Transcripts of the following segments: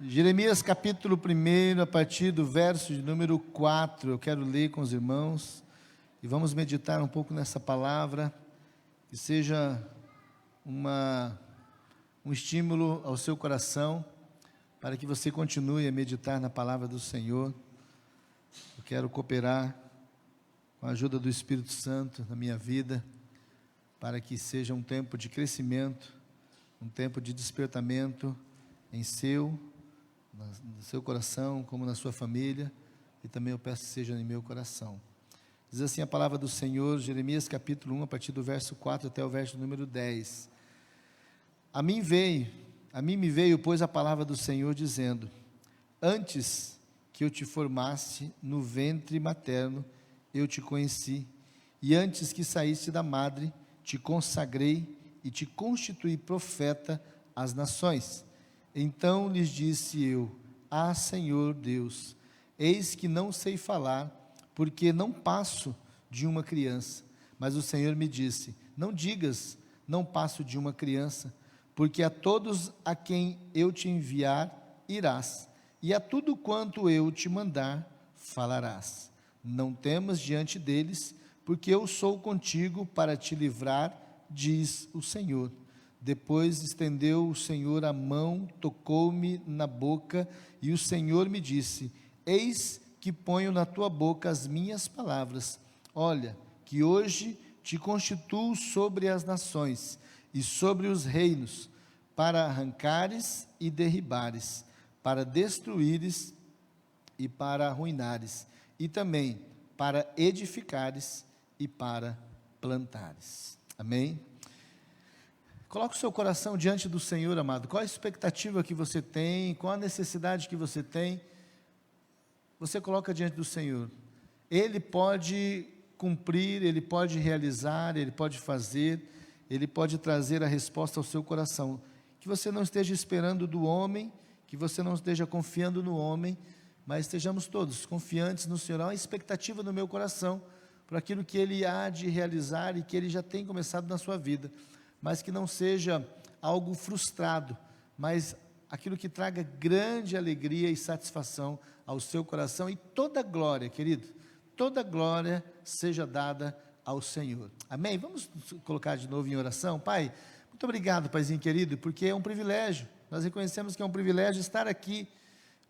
Jeremias capítulo 1, a partir do verso de número 4, eu quero ler com os irmãos, e vamos meditar um pouco nessa palavra, que seja um estímulo ao seu coração, para que você continue a meditar na palavra do Senhor. Eu quero cooperar com a ajuda do Espírito Santo na minha vida, para que seja um tempo de crescimento, um tempo de despertamento no seu coração, como na sua família, e também eu peço que seja em meu coração. Diz assim a palavra do Senhor, Jeremias capítulo 1, a partir do verso 4 até o verso número 10. A mim me veio, pois, a palavra do Senhor, dizendo: antes que eu te formasse no ventre materno, eu te conheci, e antes que saísse da madre, te consagrei e te constituí profeta às nações. Então lhes disse eu: ah, Senhor Deus, eis que não sei falar, porque não passo de uma criança. Mas o Senhor me disse: não digas, não passo de uma criança, porque a todos a quem eu te enviar, irás, e a tudo quanto eu te mandar, falarás. Não temas diante deles, porque eu sou contigo para te livrar, diz o Senhor. Depois estendeu o Senhor a mão, tocou-me na boca, e o Senhor me disse: eis que ponho na tua boca as minhas palavras. Olha, que hoje te constituo sobre as nações e sobre os reinos, para arrancares e derribares, para destruíres e para arruinares, e também para edificares e para plantares. Amém? Coloque o seu coração diante do Senhor, amado. Qual a expectativa que você tem? Qual a necessidade que você tem? Você coloca diante do Senhor. Ele pode cumprir, Ele pode realizar, Ele pode fazer, Ele pode trazer a resposta ao seu coração. Que você não esteja esperando do homem, que você não esteja confiando no homem, mas estejamos todos confiantes no Senhor. Há uma expectativa no meu coração para aquilo que Ele há de realizar e que Ele já tem começado na sua vida. Mas que não seja algo frustrado, mas aquilo que traga grande alegria e satisfação ao seu coração, e toda glória, querido, toda glória seja dada ao Senhor. Amém? Vamos colocar de novo em oração. Pai, muito obrigado, Paizinho querido, porque é um privilégio, nós reconhecemos que é um privilégio estar aqui,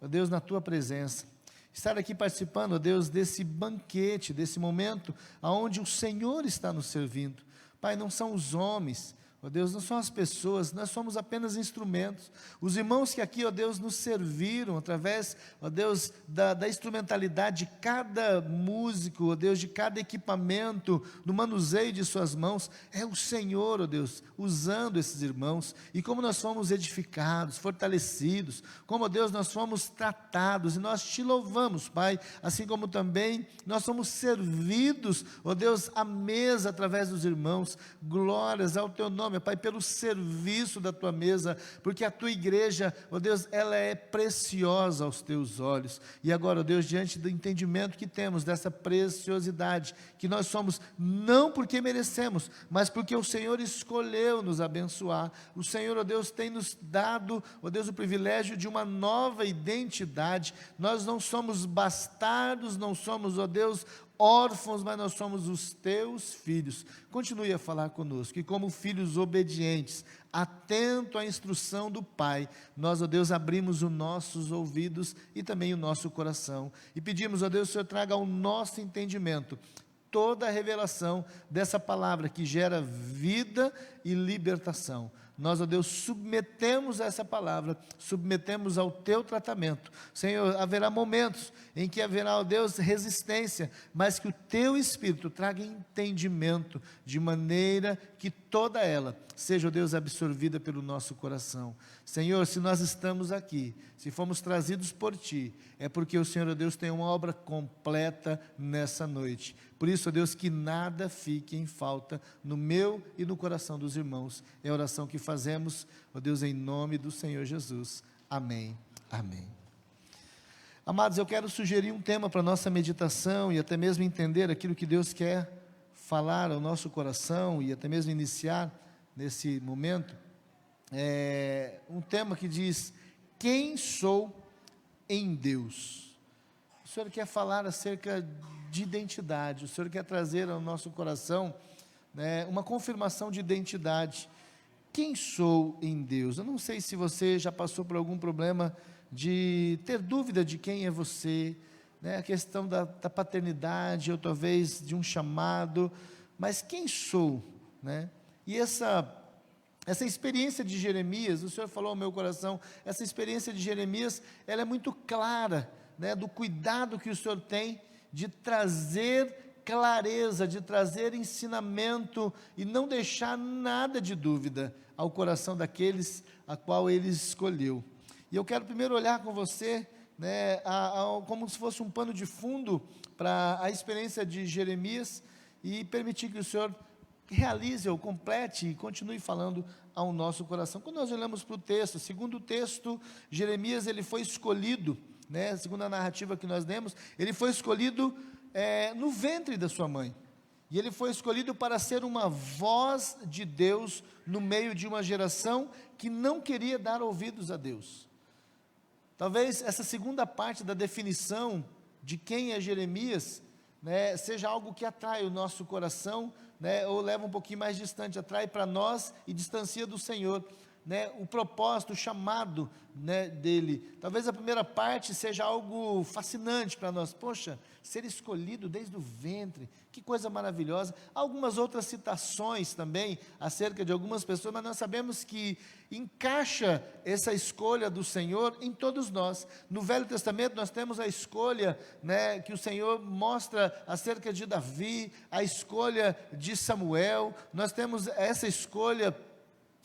ó Deus, na Tua presença, estar aqui participando, ó Deus, desse banquete, desse momento, onde o Senhor está nos servindo. Pai, não são os homens, ó Deus, não são as pessoas, nós somos apenas instrumentos. Os irmãos que aqui, ó Deus, nos serviram através, ó Deus, da instrumentalidade de cada músico, ó Deus, de cada equipamento, no manuseio de suas mãos, é o Senhor, ó Deus, usando esses irmãos, e como nós fomos edificados, fortalecidos, como, ó Deus, nós fomos tratados, e nós te louvamos, Pai, assim como também nós somos servidos, ó Deus, à mesa através dos irmãos. Glórias ao Teu nome, Pai, pelo serviço da Tua mesa, porque a Tua igreja, ó Deus, ela é preciosa aos Teus olhos. E agora, ó Deus, diante do entendimento que temos dessa preciosidade, que nós somos não porque merecemos, mas porque o Senhor escolheu nos abençoar. O Senhor, ó Deus, tem nos dado, ó Deus, o privilégio de uma nova identidade. Nós não somos bastardos, não somos, ó Deus, órfãos, mas nós somos os Teus filhos. Continue a falar conosco, e como filhos obedientes, atento à instrução do Pai, nós, ó Deus, abrimos os nossos ouvidos e também o nosso coração, e pedimos, ó Deus, que o Senhor traga ao nosso entendimento toda a revelação dessa palavra que gera vida e libertação. Nós, ó Deus, submetemos essa palavra, submetemos ao Teu tratamento. Senhor, haverá momentos em que haverá, ó Deus, resistência, mas que o Teu Espírito traga entendimento, de maneira que toda ela seja, ó Deus, absorvida pelo nosso coração. Senhor, se nós estamos aqui, se fomos trazidos por Ti, é porque o Senhor, ó Deus, tem uma obra completa nessa noite. Por isso, ó Deus, que nada fique em falta no meu e no coração dos irmãos. É a oração que fazemos, ó Deus, em nome do Senhor Jesus. Amém. Amém. Amados, eu quero sugerir um tema para a nossa meditação e até mesmo entender aquilo que Deus quer falar ao nosso coração e até mesmo iniciar nesse momento. Um tema que diz: quem sou em Deus. O Senhor quer falar acerca de identidade, o Senhor quer trazer ao nosso coração, né, uma confirmação de identidade. Quem sou em Deus? Eu não sei se você já passou por algum problema de ter dúvida de quem é você, né, a questão da paternidade, ou talvez de um chamado, mas quem sou, né? E essa experiência de Jeremias, o Senhor falou ao meu coração, essa experiência de Jeremias, ela é muito clara, né, do cuidado que o Senhor tem de trazer clareza, de trazer ensinamento, e não deixar nada de dúvida ao coração daqueles a qual Ele escolheu. E eu quero primeiro olhar com você, né, como se fosse um pano de fundo para a experiência de Jeremias, e permitir que o Senhor realize ou complete e continue falando ao nosso coração. Quando nós olhamos para o texto, segundo o texto, Jeremias ele foi escolhido, né, segundo a narrativa que nós lemos, ele foi escolhido no ventre da sua mãe, e ele foi escolhido para ser uma voz de Deus no meio de uma geração que não queria dar ouvidos a Deus. Talvez essa segunda parte da definição de quem é Jeremias, né, seja algo que atrai o nosso coração, né, ou leva um pouquinho mais distante, atrai para nós e distancia do Senhor, né, o propósito, o chamado, né, dele. Talvez a primeira parte seja algo fascinante para nós. Poxa, ser escolhido desde o ventre, que coisa maravilhosa. Há algumas outras citações também acerca de algumas pessoas, mas nós sabemos que encaixa essa escolha do Senhor em todos nós. No Velho Testamento nós temos a escolha, né, que o Senhor mostra acerca de Davi, a escolha de Samuel, nós temos essa escolha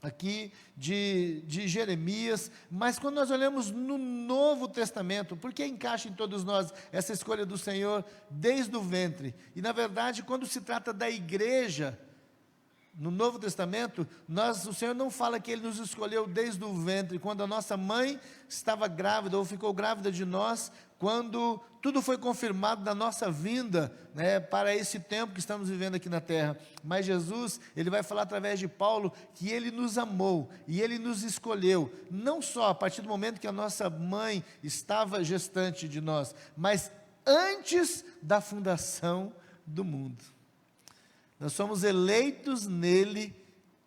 aqui de Jeremias, mas quando nós olhamos no Novo Testamento, por que encaixa em todos nós essa escolha do Senhor desde o ventre? E na verdade, quando se trata da igreja, no Novo Testamento, o Senhor não fala que Ele nos escolheu desde o ventre, quando a nossa mãe estava grávida, ou ficou grávida de nós, quando tudo foi confirmado na nossa vinda, né, para esse tempo que estamos vivendo aqui na terra. Mas Jesus, Ele vai falar através de Paulo, que Ele nos amou, e Ele nos escolheu, não só a partir do momento que a nossa mãe estava gestante de nós, mas antes da fundação do mundo. Nós somos eleitos nele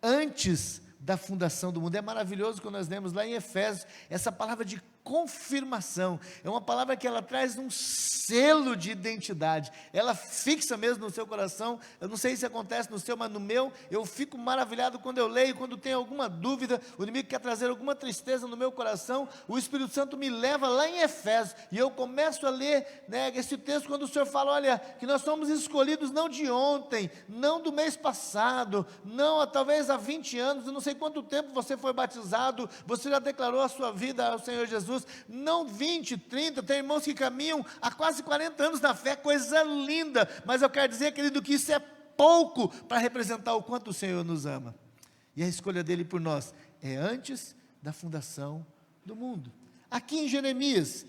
antes da fundação do mundo. É maravilhoso quando nós lemos lá em Efésios, essa palavra de confirmação, é uma palavra que ela traz um selo de identidade, ela fixa mesmo no seu coração. Eu não sei se acontece no seu, mas no meu, eu fico maravilhado quando eu leio, quando tenho alguma dúvida, o inimigo quer trazer alguma tristeza no meu coração, o Espírito Santo me leva lá em Efésios, e eu começo a ler, né, esse texto, quando o Senhor fala, olha, que nós somos escolhidos não de ontem, não do mês passado, não talvez há 20 anos, eu não sei quanto tempo você foi batizado, você já declarou a sua vida ao Senhor Jesus, não 20, 30, tem irmãos que caminham há quase 40 anos na fé, coisa linda, mas eu quero dizer, querido, que isso é pouco para representar o quanto o Senhor nos ama, e a escolha dele por nós é antes da fundação do mundo. Aqui em Jeremias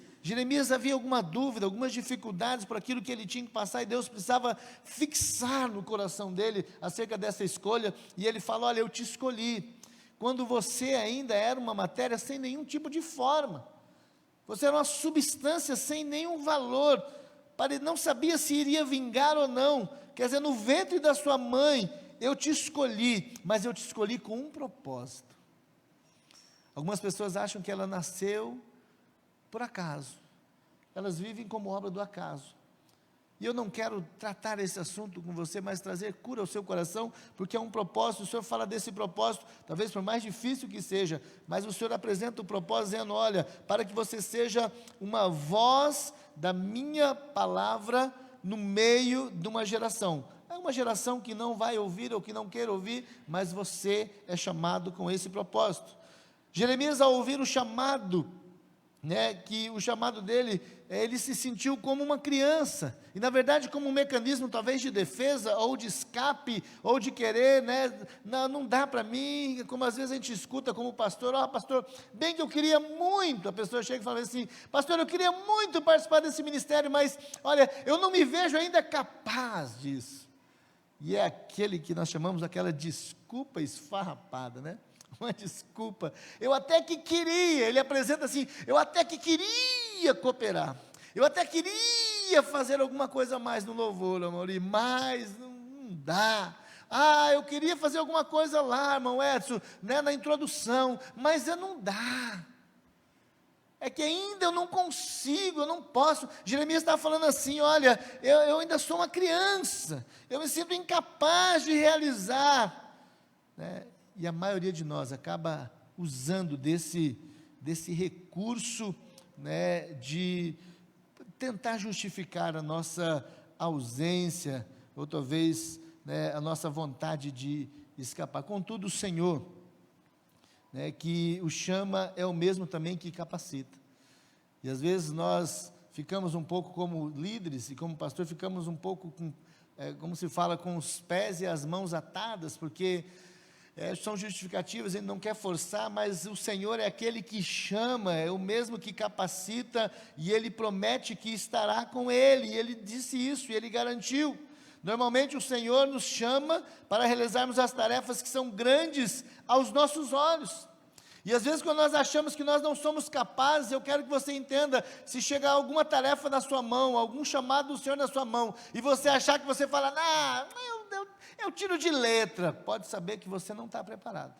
havia alguma dúvida, algumas dificuldades por aquilo que ele tinha que passar, e Deus precisava fixar no coração dele acerca dessa escolha, e ele fala, olha, eu te escolhi, quando você ainda era uma matéria sem nenhum tipo de forma, você era uma substância sem nenhum valor, não sabia se iria vingar ou não, quer dizer, no ventre da sua mãe, eu te escolhi, mas eu te escolhi com um propósito. Algumas pessoas acham que ela nasceu por acaso, elas vivem como obra do acaso, e eu não quero tratar esse assunto com você, mas trazer cura ao seu coração, porque é um propósito. O Senhor fala desse propósito, talvez por mais difícil que seja, mas o Senhor apresenta o propósito dizendo, olha, para que você seja uma voz da minha palavra no meio de uma geração. É uma geração que não vai ouvir ou que não quer ouvir, mas você é chamado com esse propósito. Jeremias, ao ouvir o chamado, né, que o chamado dele, ele se sentiu como uma criança, e na verdade como um mecanismo talvez de defesa, ou de escape, ou de querer, né, não dá para mim, como às vezes a gente escuta como pastor, pastor, bem que eu queria muito, a pessoa chega e fala assim, pastor, eu queria muito participar desse ministério, mas olha, eu não me vejo ainda capaz disso, e é aquele que nós chamamos aquela desculpa esfarrapada, né? uma desculpa. Eu até que queria, ele apresenta assim, eu até que queria cooperar, eu até queria fazer alguma coisa a mais no louvor, Amaury, mas não dá. Eu queria fazer alguma coisa lá, irmão Edson, né, na introdução, mas não dá. É que ainda eu não consigo, eu não posso. Jeremias estava falando assim, olha, eu ainda sou uma criança, eu me sinto incapaz de realizar, né? E a maioria de nós acaba usando desse recurso, né, de tentar justificar a nossa ausência, ou talvez, né, a nossa vontade de escapar. Contudo, o Senhor, né, que o chama é o mesmo também que capacita. E às vezes nós ficamos um pouco como líderes e como pastor, ficamos um pouco com, como se fala, com os pés e as mãos atadas, porque são justificativas, ele não quer forçar, mas o Senhor é aquele que chama, é o mesmo que capacita, e Ele promete que estará com ele, e Ele disse isso, e Ele garantiu. Normalmente o Senhor nos chama para realizarmos as tarefas que são grandes aos nossos olhos, e às vezes quando nós achamos que nós não somos capazes, eu quero que você entenda, se chegar alguma tarefa na sua mão, algum chamado do Senhor na sua mão, e você achar que você fala, eu tiro de letra, pode saber que você não está preparado.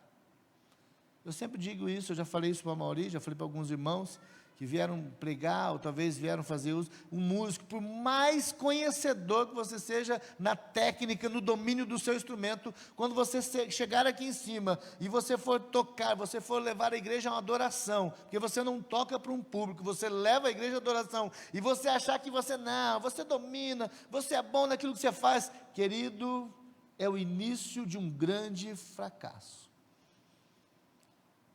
Eu sempre digo isso, eu já falei isso para a Amaury, já falei para alguns irmãos, que vieram pregar, ou talvez vieram fazer uso, um músico, por mais conhecedor que você seja na técnica, no domínio do seu instrumento, quando você chegar aqui em cima, e você for tocar, você for levar a igreja a uma adoração, porque você não toca para um público, você leva a igreja a adoração, e você achar que você domina, você é bom naquilo que você faz, querido, é o início de um grande fracasso.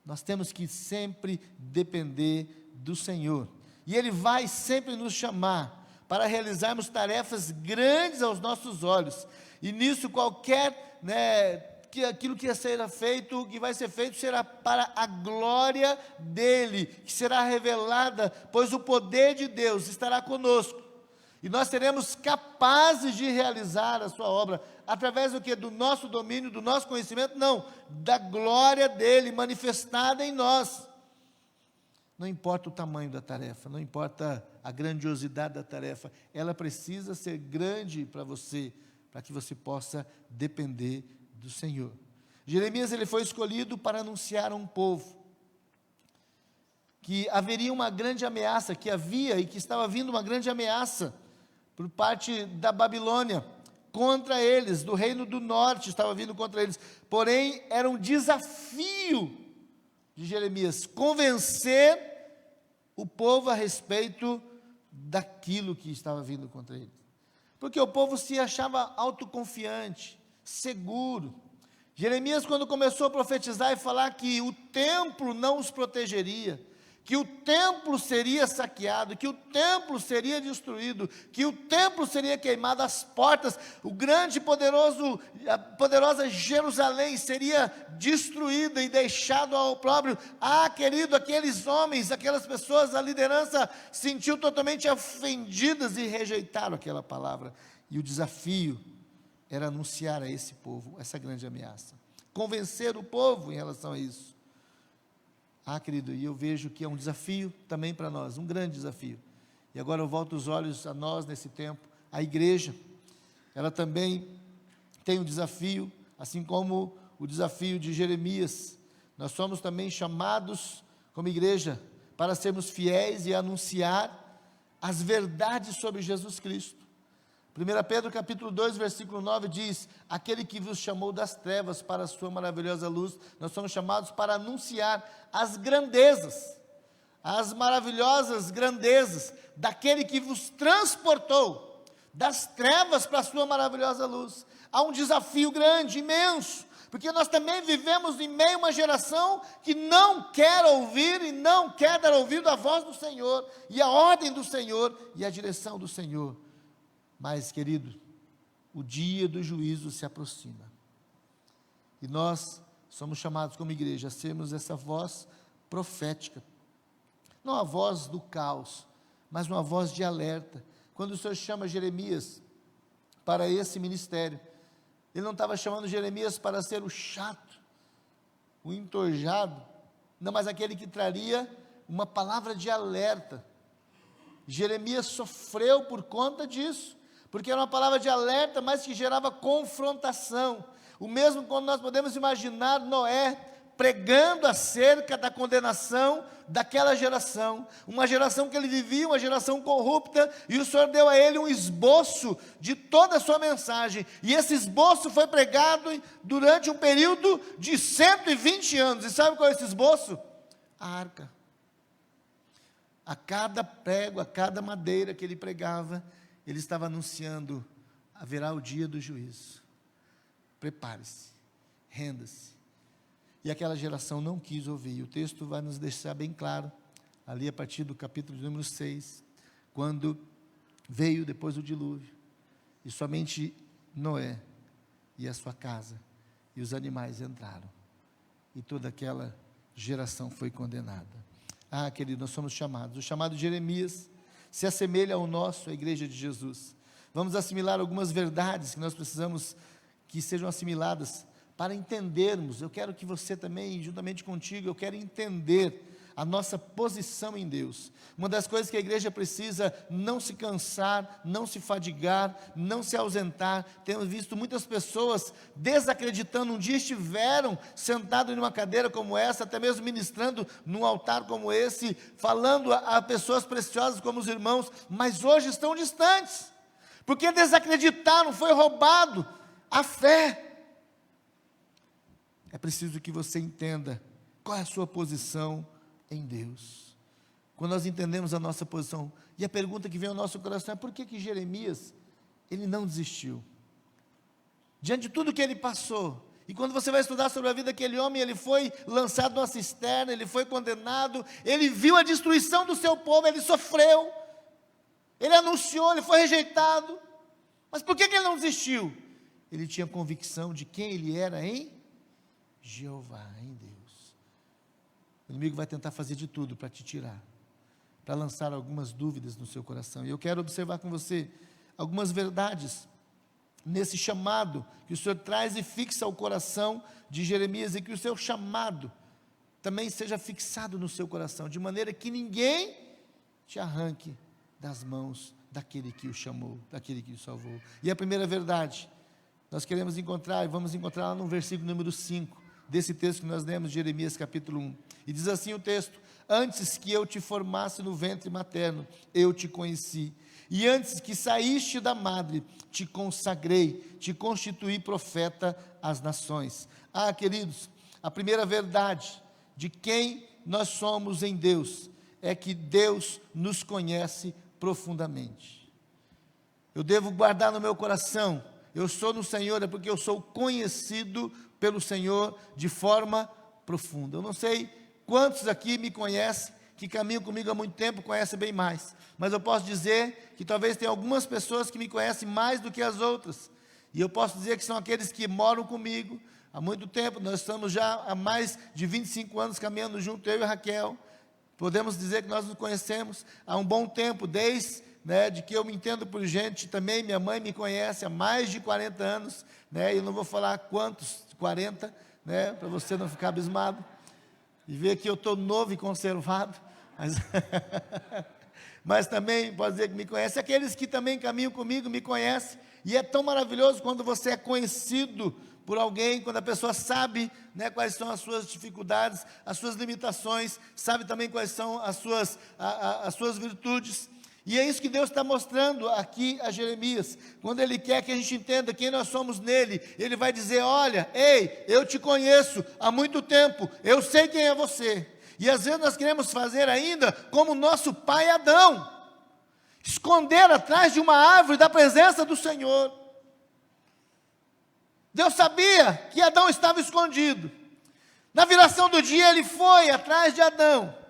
Nós temos que sempre depender do Senhor, e Ele vai sempre nos chamar para realizarmos tarefas grandes aos nossos olhos, e nisso qualquer, aquilo que será feito, que vai ser feito, será para a glória dEle, que será revelada, pois o poder de Deus estará conosco, e nós seremos capazes de realizar a sua obra, através do que? Do nosso domínio, do nosso conhecimento? Não, da glória dEle manifestada em nós. Não importa o tamanho da tarefa, não importa a grandiosidade da tarefa, ela precisa ser grande para você, para que você possa depender do Senhor. Jeremias, ele foi escolhido para anunciar a um povo que haveria uma grande ameaça, que havia e que estava vindo uma grande ameaça por parte da Babilônia contra eles, do reino do norte estava vindo contra eles, porém era um desafio de Jeremias convencer o povo a respeito daquilo que estava vindo contra eles, porque o povo se achava autoconfiante, seguro. Jeremias, quando começou a profetizar e falar que o templo não os protegeria, que o templo seria saqueado, que o templo seria destruído, que o templo seria queimado, as portas, o grande e a poderosa Jerusalém seria destruída e deixado ao opróbrio. Querido, aqueles homens, aquelas pessoas, a liderança sentiu totalmente ofendidas e rejeitaram aquela palavra, e o desafio era anunciar a esse povo essa grande ameaça, convencer o povo em relação a isso. Querido, e eu vejo que é um desafio também para nós, um grande desafio. E agora eu volto os olhos a nós nesse tempo, a igreja, ela também tem um desafio, assim como o desafio de Jeremias. Nós somos também chamados, como igreja, para sermos fiéis e anunciar as verdades sobre Jesus Cristo. 1 Pedro capítulo 2, versículo 9 diz, aquele que vos chamou das trevas para a sua maravilhosa luz, nós somos chamados para anunciar as grandezas, as maravilhosas grandezas, daquele que vos transportou das trevas para a sua maravilhosa luz. Há um desafio grande, imenso, porque nós também vivemos em meio a uma geração que não quer ouvir e não quer dar ouvido à voz do Senhor, e à ordem do Senhor, e à direção do Senhor. Mas, querido, o dia do juízo se aproxima, e nós somos chamados como igreja a sermos essa voz profética, não a voz do caos, mas uma voz de alerta. Quando o Senhor chama Jeremias para esse ministério, Ele não estava chamando Jeremias para ser o chato, o entojado, não, mas aquele que traria uma palavra de alerta. Jeremias sofreu por conta disso, porque era uma palavra de alerta, mas que gerava confrontação. O mesmo quando nós podemos imaginar Noé pregando acerca da condenação daquela geração, uma geração que ele vivia, uma geração corrupta, e o Senhor deu a ele um esboço de toda a sua mensagem, e esse esboço foi pregado durante um período de 120 anos, e sabe qual é esse esboço? A arca. A cada prego, a cada madeira que ele pregava, ele estava anunciando, haverá o dia do juízo, prepare-se, renda-se. E aquela geração não quis ouvir. O texto vai nos deixar bem claro, ali a partir do capítulo número 6, quando veio depois o dilúvio, e somente Noé e a sua casa, e os animais entraram, e toda aquela geração foi condenada. Ah, querido, nós somos chamados. O chamado de Jeremias se assemelha ao nosso, a igreja de Jesus. Vamos assimilar algumas verdades que nós precisamos que sejam assimiladas, para entendermos. Eu quero que você também, juntamente contigo, eu quero entender a nossa posição em Deus. Uma das coisas que a igreja precisa não se cansar, não se fadigar, não se ausentar. Temos visto muitas pessoas desacreditando. Um dia estiveram sentados em uma cadeira como essa, até mesmo ministrando num altar como esse, falando a pessoas preciosas como os irmãos, mas hoje estão distantes, porque desacreditaram, foi roubado a fé. É preciso que você entenda qual é a sua posição em Deus. Quando nós entendemos a nossa posição, e a pergunta que vem ao nosso coração é: por que Jeremias, ele não desistiu? Diante de tudo que ele passou, e quando você vai estudar sobre a vida daquele homem, ele foi lançado numa cisterna, ele foi condenado, ele viu a destruição do seu povo, ele sofreu, ele anunciou, ele foi rejeitado, mas por que ele não desistiu? Ele tinha convicção de quem ele era em Jeová, em Deus. O inimigo vai tentar fazer de tudo para te tirar, para lançar algumas dúvidas no seu coração. E eu quero observar com você algumas verdades nesse chamado que o Senhor traz e fixa ao coração de Jeremias, e que o seu chamado também seja fixado no seu coração, de maneira que ninguém te arranque das mãos daquele que o chamou, daquele que o salvou. E a primeira verdade, nós queremos encontrar, e vamos encontrar lá no versículo número 5, desse texto que nós lemos, Jeremias capítulo 1, e diz assim o texto: antes que eu te formasse no ventre materno, eu te conheci, e antes que saíste da madre, te consagrei, te constituí profeta às nações. Ah, queridos, a primeira verdade de quem nós somos em Deus, é que Deus nos conhece profundamente. Eu devo guardar no meu coração, eu sou no Senhor, é porque eu sou conhecido pelo Senhor de forma profunda. Eu não sei quantos aqui me conhecem, que caminham comigo há muito tempo, conhecem bem mais, mas eu posso dizer que talvez tenha algumas pessoas que me conhecem mais do que as outras, e eu posso dizer que são aqueles que moram comigo há muito tempo. Nós estamos já há mais de 25 anos caminhando junto, eu e Raquel. Podemos dizer que nós nos conhecemos há um bom tempo, desde de que eu me entendo por gente. Também minha mãe me conhece há mais de 40 anos, eu não vou falar quantos, 40, para você não ficar abismado, e ver que eu estou novo e conservado, mas também pode dizer que me conhece. Aqueles que também caminham comigo me conhecem, e é tão maravilhoso quando você é conhecido por alguém, quando a pessoa sabe quais são as suas dificuldades, as suas limitações, sabe também quais são as suas virtudes. E é isso que Deus está mostrando aqui a Jeremias, quando Ele quer que a gente entenda quem nós somos nele. Ele vai dizer: olha, ei, eu te conheço há muito tempo, eu sei quem é você. E às vezes nós queremos fazer ainda como o nosso pai Adão, esconder atrás de uma árvore da presença do Senhor. Deus sabia que Adão estava escondido. Na viração do dia ele foi atrás de Adão,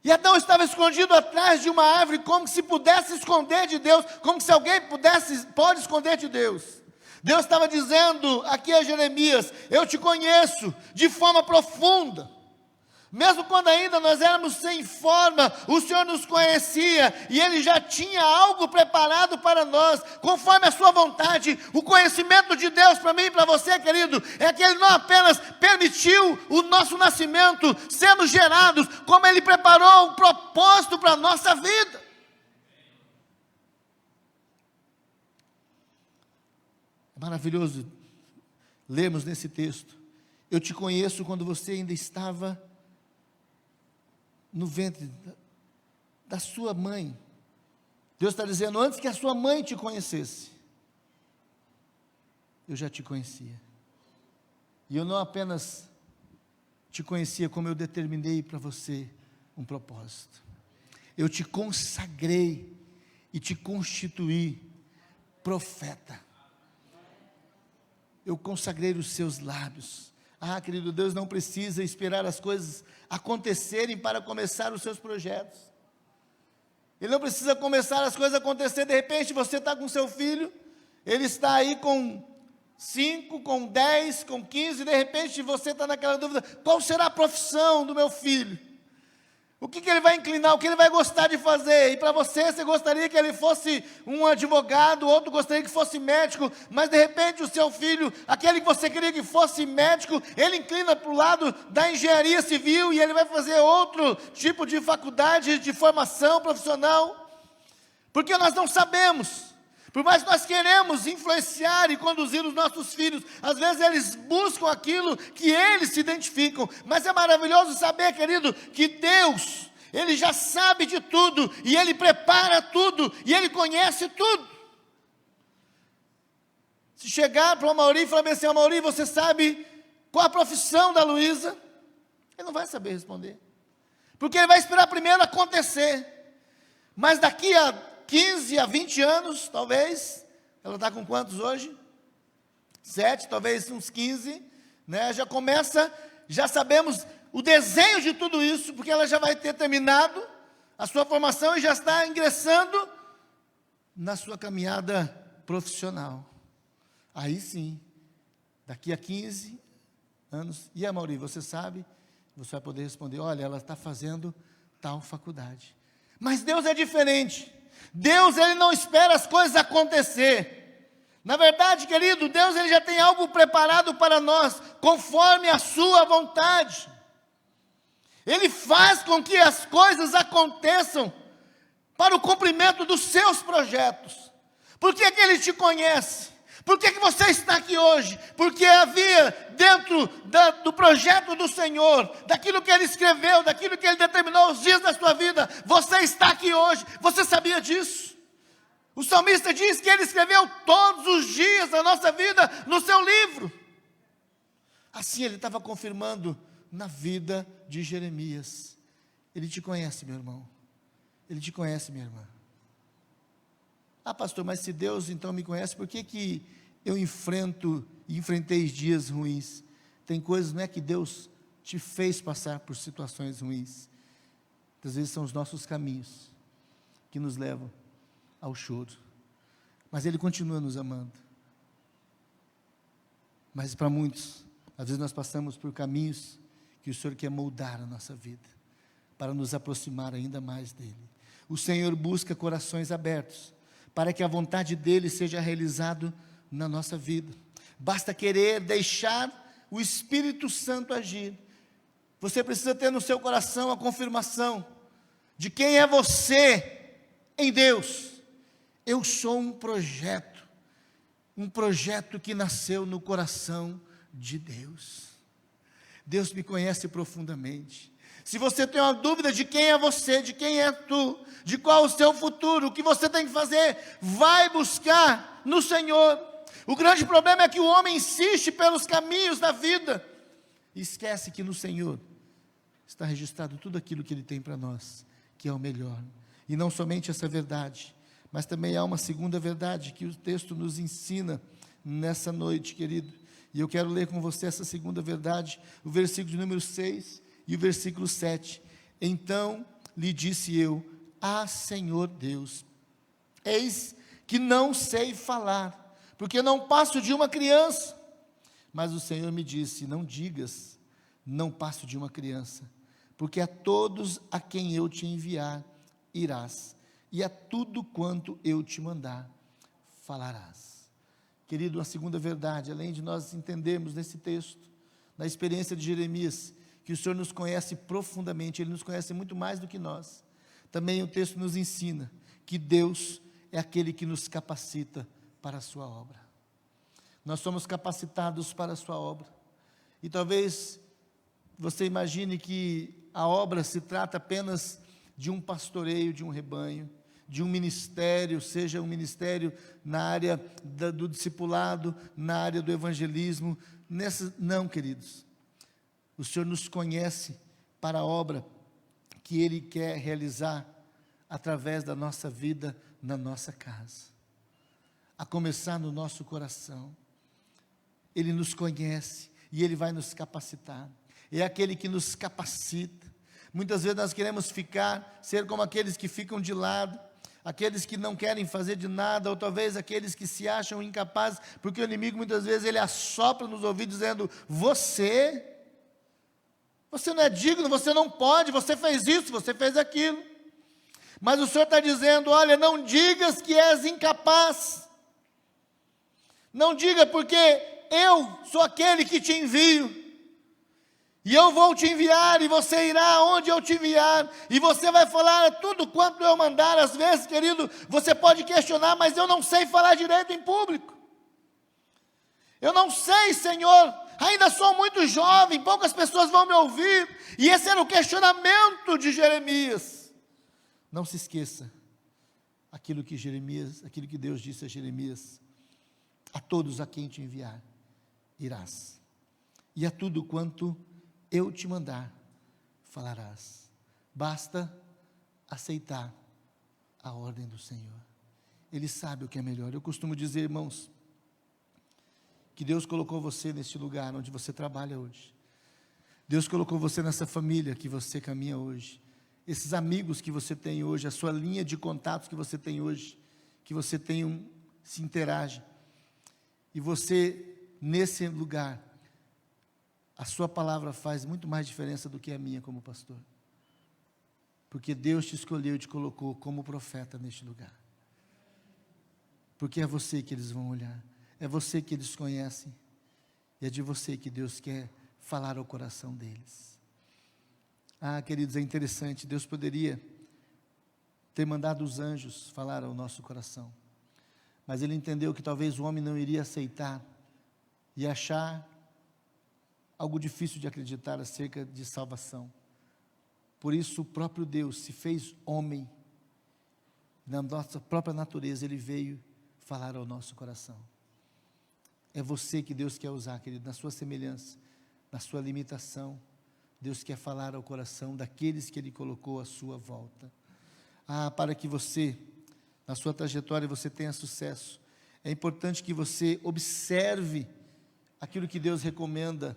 e Adão estava escondido atrás de uma árvore, como se pudesse esconder de Deus, como se alguém pode esconder de Deus. Deus estava dizendo aqui a Jeremias: eu te conheço de forma profunda, Mesmo quando ainda nós éramos sem forma, o Senhor nos conhecia e Ele já tinha algo preparado para nós, conforme a sua vontade. O conhecimento de Deus para mim e para você, querido, é que Ele não apenas permitiu o nosso nascimento, sermos gerados, como Ele preparou um propósito para a nossa vida. É maravilhoso lermos nesse texto: eu te conheço quando você ainda estava no ventre da sua mãe. Deus está dizendo: antes que a sua mãe te conhecesse, eu já te conhecia. E eu não apenas te conhecia, como eu determinei para você um propósito. Eu te consagrei e te constituí profeta. Eu consagrei os seus lábios. Ah, querido, Deus não precisa esperar as coisas acontecerem para começar os seus projetos. Ele não precisa começar as coisas a acontecer. De repente você está com seu filho, ele está aí com 5, com 10, com 15, de repente você está naquela dúvida: qual será a profissão do meu filho? O que ele vai inclinar, o que ele vai gostar de fazer? E para você gostaria que ele fosse um advogado, outro gostaria que fosse médico, mas de repente o seu filho, aquele que você queria que fosse médico, ele inclina para o lado da engenharia civil e ele vai fazer outro tipo de faculdade, de formação profissional, porque nós não sabemos. Por mais que nós queremos influenciar e conduzir os nossos filhos, às vezes eles buscam aquilo que eles se identificam. Mas é maravilhoso saber, querido, que Deus, Ele já sabe de tudo, e Ele prepara tudo, e Ele conhece tudo. Se chegar para o Amaury e falar assim: Amaury, você sabe qual a profissão da Luísa? Ele não vai saber responder, porque ele vai esperar primeiro acontecer. Mas daqui a 15 a 20 anos, talvez, ela está com quantos hoje? 7, talvez uns 15, né? Já sabemos o desenho de tudo isso, porque ela já vai ter terminado a sua formação e já está ingressando na sua caminhada profissional. Aí sim, daqui a 15 anos, e a Amaury, você sabe? Você vai poder responder: olha, ela está fazendo tal faculdade. Mas Deus é diferente. Deus, Ele não espera as coisas acontecer. Na verdade, querido, Deus, Ele já tem algo preparado para nós, conforme a sua vontade. Ele faz com que as coisas aconteçam para o cumprimento dos seus projetos. Por que Ele te conhece? Por que você está aqui hoje? Porque havia dentro do projeto do Senhor, daquilo que Ele escreveu, daquilo que Ele determinou os dias da sua vida, você está aqui hoje. Você sabia disso? O salmista diz que Ele escreveu todos os dias da nossa vida no seu livro. Assim Ele estava confirmando na vida de Jeremias. Ele te conhece, meu irmão. Ele te conhece, minha irmã. Ah, pastor, mas se Deus então me conhece, por que eu enfrentei dias ruins? Tem coisas, não é que Deus te fez passar por situações ruins. Às vezes são os nossos caminhos que nos levam ao choro. Mas Ele continua nos amando. Mas para muitos, às vezes nós passamos por caminhos que o Senhor quer moldar a nossa vida, para nos aproximar ainda mais dEle. O Senhor busca corações abertos, para que a vontade dEle seja realizada na nossa vida. Basta querer deixar o Espírito Santo agir. Você precisa ter no seu coração a confirmação de quem é você em Deus. Eu sou um projeto que nasceu no coração de Deus. Deus me conhece profundamente. Se você tem uma dúvida de quem é você, de quem é tu, de qual o seu futuro, o que você tem que fazer, vai buscar no Senhor. O grande problema é que o homem insiste pelos caminhos da vida e esquece que no Senhor está registrado tudo aquilo que Ele tem para nós, que é o melhor. E não somente essa verdade, mas também há uma segunda verdade que o texto nos ensina nessa noite, querido. E eu quero ler com você essa segunda verdade, o versículo de número 6 e o versículo 7. Então lhe disse eu: ah, Senhor Deus, eis que não sei falar, porque não passo de uma criança. Mas o Senhor me disse: não digas, não passo de uma criança, porque a todos a quem eu te enviar irás, e a tudo quanto eu te mandar falarás. Querido, uma segunda verdade, além de nós entendermos nesse texto, na experiência de Jeremias, que o Senhor nos conhece profundamente, Ele nos conhece muito mais do que nós. Também o texto nos ensina que Deus é aquele que nos capacita para a sua obra. Nós somos capacitados para a sua obra. E talvez você imagine que a obra se trata apenas de um pastoreio, de um rebanho, de um ministério, seja um ministério na área do discipulado, na área do evangelismo. Não, queridos. O Senhor nos conhece para a obra que Ele quer realizar através da nossa vida na nossa casa, a começar no nosso coração. Ele nos conhece e Ele vai nos capacitar. É aquele que nos capacita. Muitas vezes nós queremos ser como aqueles que ficam de lado, aqueles que não querem fazer de nada, ou talvez aqueles que se acham incapazes, porque o inimigo muitas vezes ele assopra nos ouvidos dizendo: você não é digno, você não pode, você fez isso, você fez aquilo. Mas o Senhor está dizendo: olha, não digas que és incapaz, não diga, porque eu sou aquele que te envio, e eu vou te enviar, e você irá onde eu te enviar, e você vai falar tudo quanto eu mandar. Às vezes, querido, você pode questionar: mas eu não sei falar direito em público, eu não sei, Senhor, ainda sou muito jovem, poucas pessoas vão me ouvir. E esse era o questionamento de Jeremias. Não se esqueça aquilo que Deus disse a Jeremias: a todos a quem te enviar irás, e a tudo quanto eu te mandar falarás. Basta aceitar a ordem do Senhor. Ele sabe o que é melhor. Eu costumo dizer, irmãos, que Deus colocou você neste lugar onde você trabalha hoje. Deus colocou você nessa família que você caminha hoje. Esses amigos que você tem hoje, a sua linha de contatos que você tem hoje, que você se interage. E você, nesse lugar, a sua palavra faz muito mais diferença do que a minha como pastor. Porque Deus te escolheu e te colocou como profeta neste lugar. Porque é você que eles vão olhar. É você que eles conhecem, e é de você que Deus quer falar ao coração deles. Ah, queridos, é interessante, Deus poderia ter mandado os anjos falar ao nosso coração, mas Ele entendeu que talvez o homem não iria aceitar, e achar algo difícil de acreditar acerca de salvação. Por isso o próprio Deus se fez homem, na nossa própria natureza Ele veio falar ao nosso coração. É você que Deus quer usar, querido, na sua semelhança, na sua limitação. Deus quer falar ao coração daqueles que Ele colocou à sua volta. Ah, para que você, na sua trajetória, você tenha sucesso, é importante que você observe aquilo que Deus recomenda,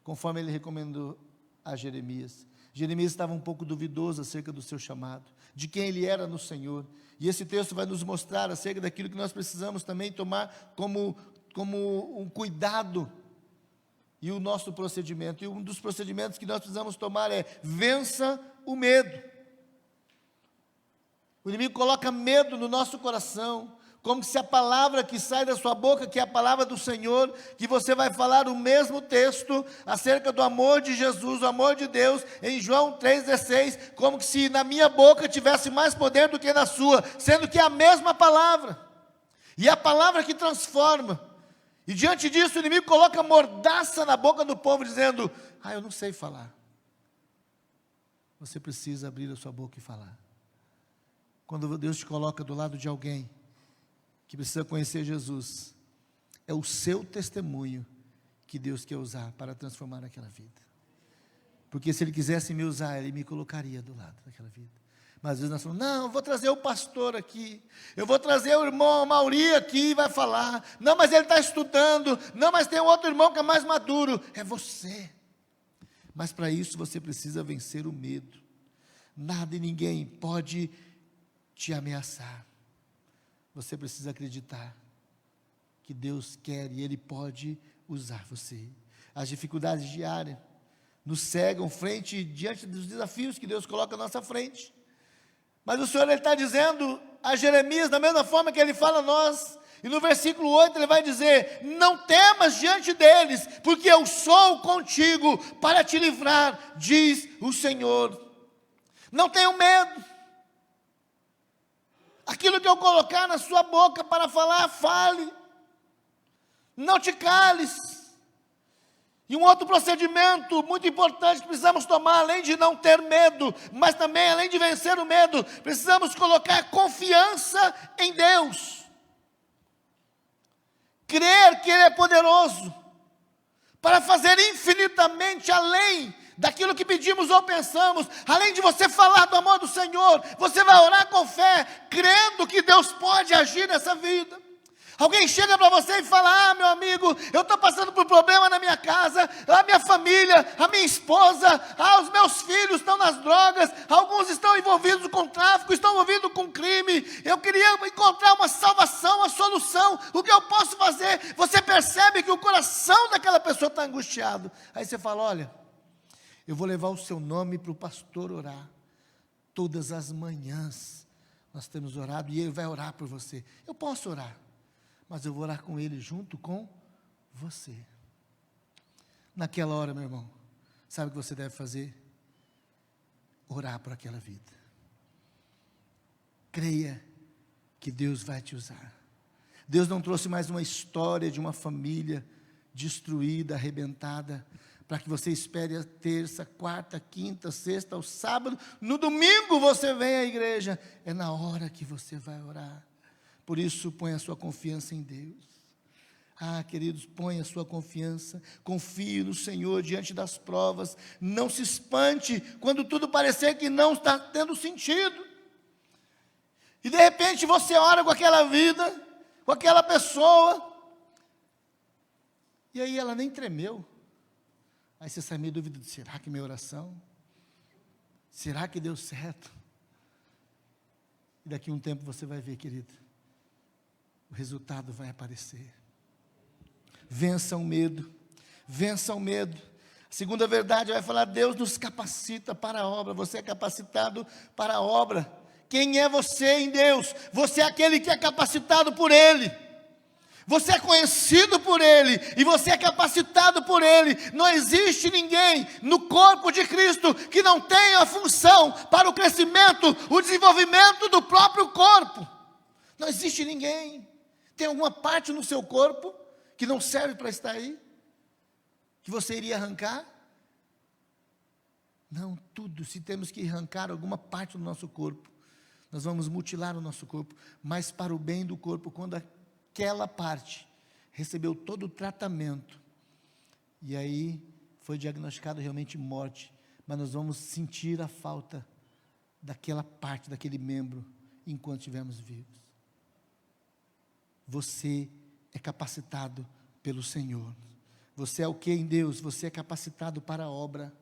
conforme Ele recomendou a Jeremias. Jeremias estava um pouco duvidoso acerca do seu chamado, de quem ele era no Senhor. E esse texto vai nos mostrar acerca daquilo que nós precisamos também tomar como um cuidado e o nosso procedimento. E um dos procedimentos que nós precisamos tomar é: vença o medo. O inimigo coloca medo no nosso coração, como se a palavra que sai da sua boca, que é a palavra do Senhor, que você vai falar o mesmo texto acerca do amor de Jesus, o amor de Deus, em João 3,16, como se na minha boca tivesse mais poder do que na sua, sendo que é a mesma palavra, e é a palavra que transforma. E diante disso o inimigo coloca mordaça na boca do povo, dizendo: eu não sei falar. Você precisa abrir a sua boca e falar. Quando Deus te coloca do lado de alguém que precisa conhecer Jesus, é o seu testemunho que Deus quer usar para transformar aquela vida. Porque se Ele quisesse me usar, Ele me colocaria do lado daquela vida. Mas às vezes nós falamos: não, eu vou trazer o pastor aqui, eu vou trazer o irmão Mauri aqui e vai falar. Não, mas ele está estudando. Não, mas tem um outro irmão que é mais maduro. É você. Mas para isso você precisa vencer o medo. Nada e ninguém pode te ameaçar. Você precisa acreditar que Deus quer e Ele pode usar você. As dificuldades diárias nos cegam diante dos desafios que Deus coloca à nossa frente. Mas o Senhor está dizendo a Jeremias, da mesma forma que Ele fala a nós, e no versículo 8 Ele vai dizer: não temas diante deles, porque eu sou contigo para te livrar, diz o Senhor. Não tenham medo. Aquilo que eu colocar na sua boca para falar, fale. Não te cales. E um outro procedimento muito importante que precisamos tomar, além de não ter medo, mas também além de vencer o medo, precisamos colocar confiança em Deus. Crer que Ele é poderoso para fazer infinitamente além daquilo que pedimos ou pensamos. Além de você falar do amor do Senhor, você vai orar com fé, crendo que Deus pode agir nessa vida. Alguém chega para você e fala: meu amigo, eu estou passando por problema na minha casa, a minha família, a minha esposa, os meus filhos estão nas drogas, alguns estão envolvidos com tráfico, estão envolvidos com crime, eu queria encontrar uma salvação, uma solução, o que eu posso fazer? Você percebe que o coração daquela pessoa está angustiado. Aí você fala: olha, eu vou levar o seu nome para o pastor orar. Todas as manhãs nós temos orado e ele vai orar por você. Eu posso orar, mas eu vou orar com ele junto com você. Naquela hora, meu irmão, sabe o que você deve fazer? Orar por aquela vida. Creia que Deus vai te usar. Deus não trouxe mais uma história de uma família destruída, arrebentada, para que você espere a terça, quarta, quinta, sexta, ao sábado, no domingo você vem à igreja. É na hora que você vai orar. Por isso, põe a sua confiança em Deus. Queridos, põe a sua confiança, confie no Senhor diante das provas. Não se espante quando tudo parecer que não está tendo sentido. E de repente você ora com aquela vida, com aquela pessoa, e aí ela nem tremeu. Aí você sai meio dúvida: será que minha oração? Será que deu certo? E daqui a um tempo você vai ver, querido, o resultado vai aparecer. Vença o medo. Vença o medo. A segunda verdade vai falar: Deus nos capacita para a obra. Você é capacitado para a obra. Quem é você em Deus? Você é aquele que é capacitado por Ele. Você é conhecido por Ele e você é capacitado por Ele. Não existe ninguém no corpo de Cristo que não tenha função para o crescimento, o desenvolvimento do próprio corpo. Não existe ninguém. Tem alguma parte no seu corpo que não serve para estar aí? Que você iria arrancar? Não, tudo. Se temos que arrancar alguma parte do nosso corpo, nós vamos mutilar o nosso corpo, mas para o bem do corpo, quando aquela parte recebeu todo o tratamento, e aí foi diagnosticado realmente morte, mas nós vamos sentir a falta daquela parte, daquele membro, enquanto estivermos vivos. Você é capacitado pelo Senhor. Você é o que em Deus? Você é capacitado para a obra.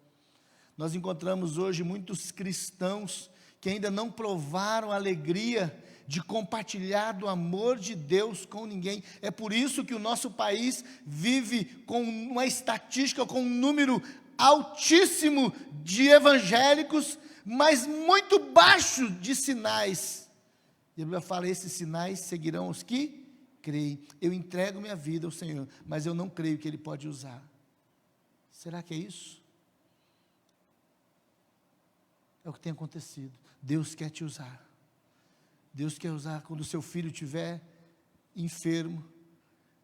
Nós encontramos hoje muitos cristãos que ainda não provaram a alegria de compartilhar do amor de Deus com ninguém. É por isso que o nosso país vive com uma estatística, com um número altíssimo de evangélicos, mas muito baixo de sinais. E a Bíblia fala: esses sinais seguirão os que creem. Eu entrego minha vida ao Senhor, mas eu não creio que Ele pode usar. Será que é isso? É o que tem acontecido. Deus quer te usar. Deus quer usar quando o seu filho estiver enfermo.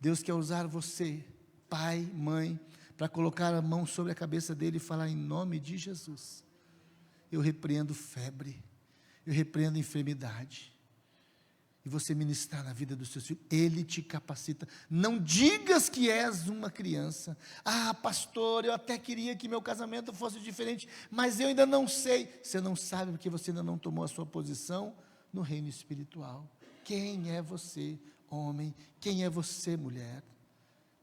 Deus quer usar você, pai, mãe, para colocar a mão sobre a cabeça dele e falar: em nome de Jesus, eu repreendo febre, eu repreendo enfermidade. E você ministrar na vida dos seus filhos. Ele te capacita. Não digas que és uma criança. Pastor, eu até queria que meu casamento fosse diferente, mas eu ainda não sei. Você não sabe porque você ainda não tomou a sua posição no reino espiritual. Quem é você, homem? Quem é você, mulher?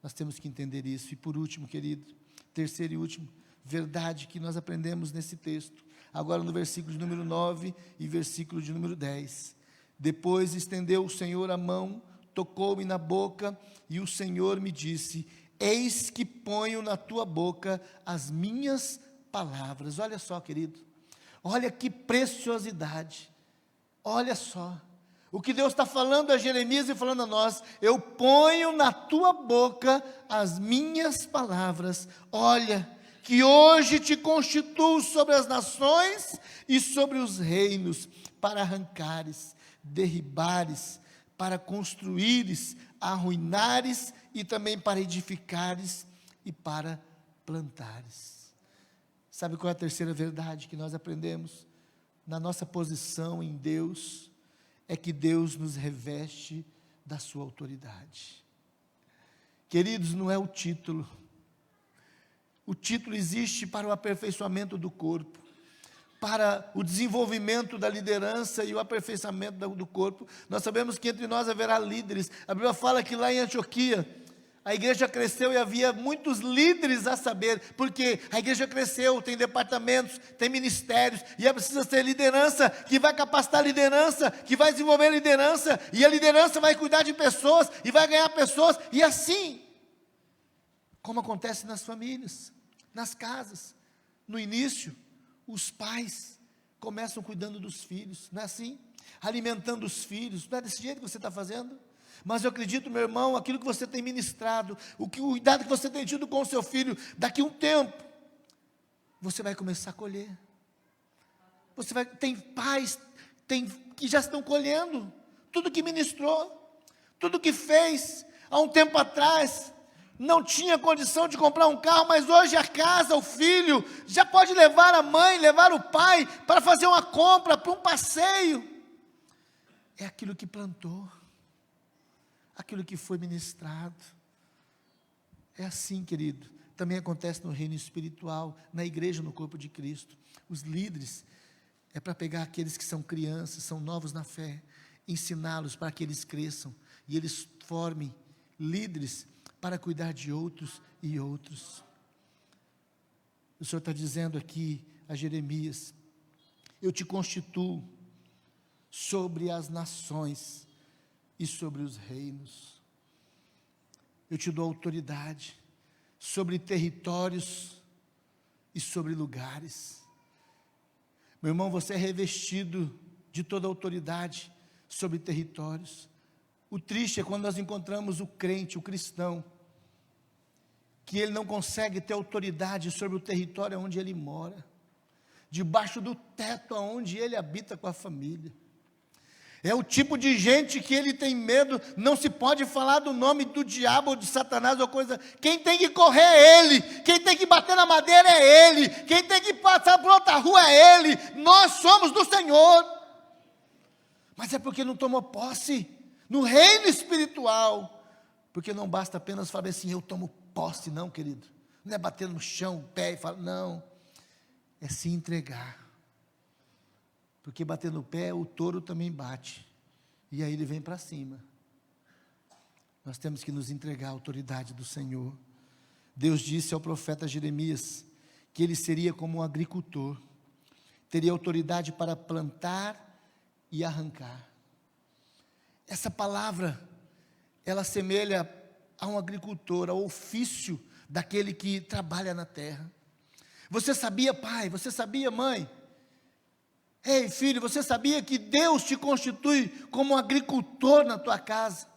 Nós temos que entender isso. E por último, querido, terceiro e último, verdade que nós aprendemos nesse texto. Agora no versículo de número 9 e versículo de número 10. Depois estendeu o Senhor a mão, tocou-me na boca, e o Senhor me disse: eis que ponho na tua boca as minhas palavras. Olha só, querido, olha que preciosidade, olha só, o que Deus está falando a Jeremias e falando a nós: eu ponho na tua boca as minhas palavras, olha, que hoje te constituo sobre as nações e sobre os reinos, para arrancares, derribares, para construíres, arruinares, e também para edificares e para plantares. Sabe qual é a terceira verdade que nós aprendemos na nossa posição em Deus? É que Deus nos reveste da sua autoridade. Queridos, não é o título. O título existe para o aperfeiçoamento do corpo, para o desenvolvimento da liderança e o aperfeiçoamento do corpo. Nós sabemos que entre nós haverá líderes. A Bíblia fala que lá em Antioquia, a igreja cresceu e havia muitos líderes a saber, porque a igreja cresceu, tem departamentos, tem ministérios, e é preciso ter liderança, que vai capacitar a liderança, que vai desenvolver a liderança, e a liderança vai cuidar de pessoas, e vai ganhar pessoas, e assim, como acontece nas famílias, nas casas, no início, os pais começam cuidando dos filhos, não é assim? Alimentando os filhos, não é desse jeito que você está fazendo? Mas eu acredito, meu irmão, aquilo que você tem ministrado, o cuidado que você tem tido com o seu filho, daqui a um tempo, você vai começar a colher. Tem pais que já estão colhendo tudo que ministrou, tudo que fez. Há um tempo atrás, não tinha condição de comprar um carro, mas hoje a casa, o filho, já pode levar a mãe, levar o pai, para fazer uma compra, para um passeio. É aquilo que plantou, aquilo que foi ministrado. É assim, querido, também acontece no reino espiritual, na igreja, no corpo de Cristo. Os líderes, é para pegar aqueles que são crianças, são novos na fé, ensiná-los para que eles cresçam, e eles formem líderes para cuidar de outros e outros. O Senhor está dizendo aqui a Jeremias: eu te constituo sobre as nações e sobre os reinos. Eu te dou autoridade sobre territórios e sobre lugares. Meu irmão, você é revestido de toda a autoridade sobre territórios. O triste é quando nós encontramos o crente, o cristão, que ele não consegue ter autoridade sobre o território onde ele mora, debaixo do teto onde ele habita com a família. É o tipo de gente que ele tem medo, não se pode falar do nome do diabo ou de Satanás ou coisa. Quem tem que correr é ele, quem tem que bater na madeira é ele, quem tem que passar por outra rua é ele. Nós somos do Senhor. Mas é porque não tomou posse no reino espiritual, porque não basta apenas falar assim: eu tomo posse, não, querido. Não é bater no chão, o pé e falar, não, é se entregar. Porque bater no pé, o touro também bate, e aí ele vem para cima. Nós temos que nos entregar à autoridade do Senhor. Deus disse ao profeta Jeremias que ele seria como um agricultor, teria autoridade para plantar e arrancar. Essa palavra, ela assemelha a um agricultor, ao ofício daquele que trabalha na terra. Você sabia, pai? Você sabia, mãe? Ei, filho, você sabia que Deus te constitui como um agricultor na tua casa,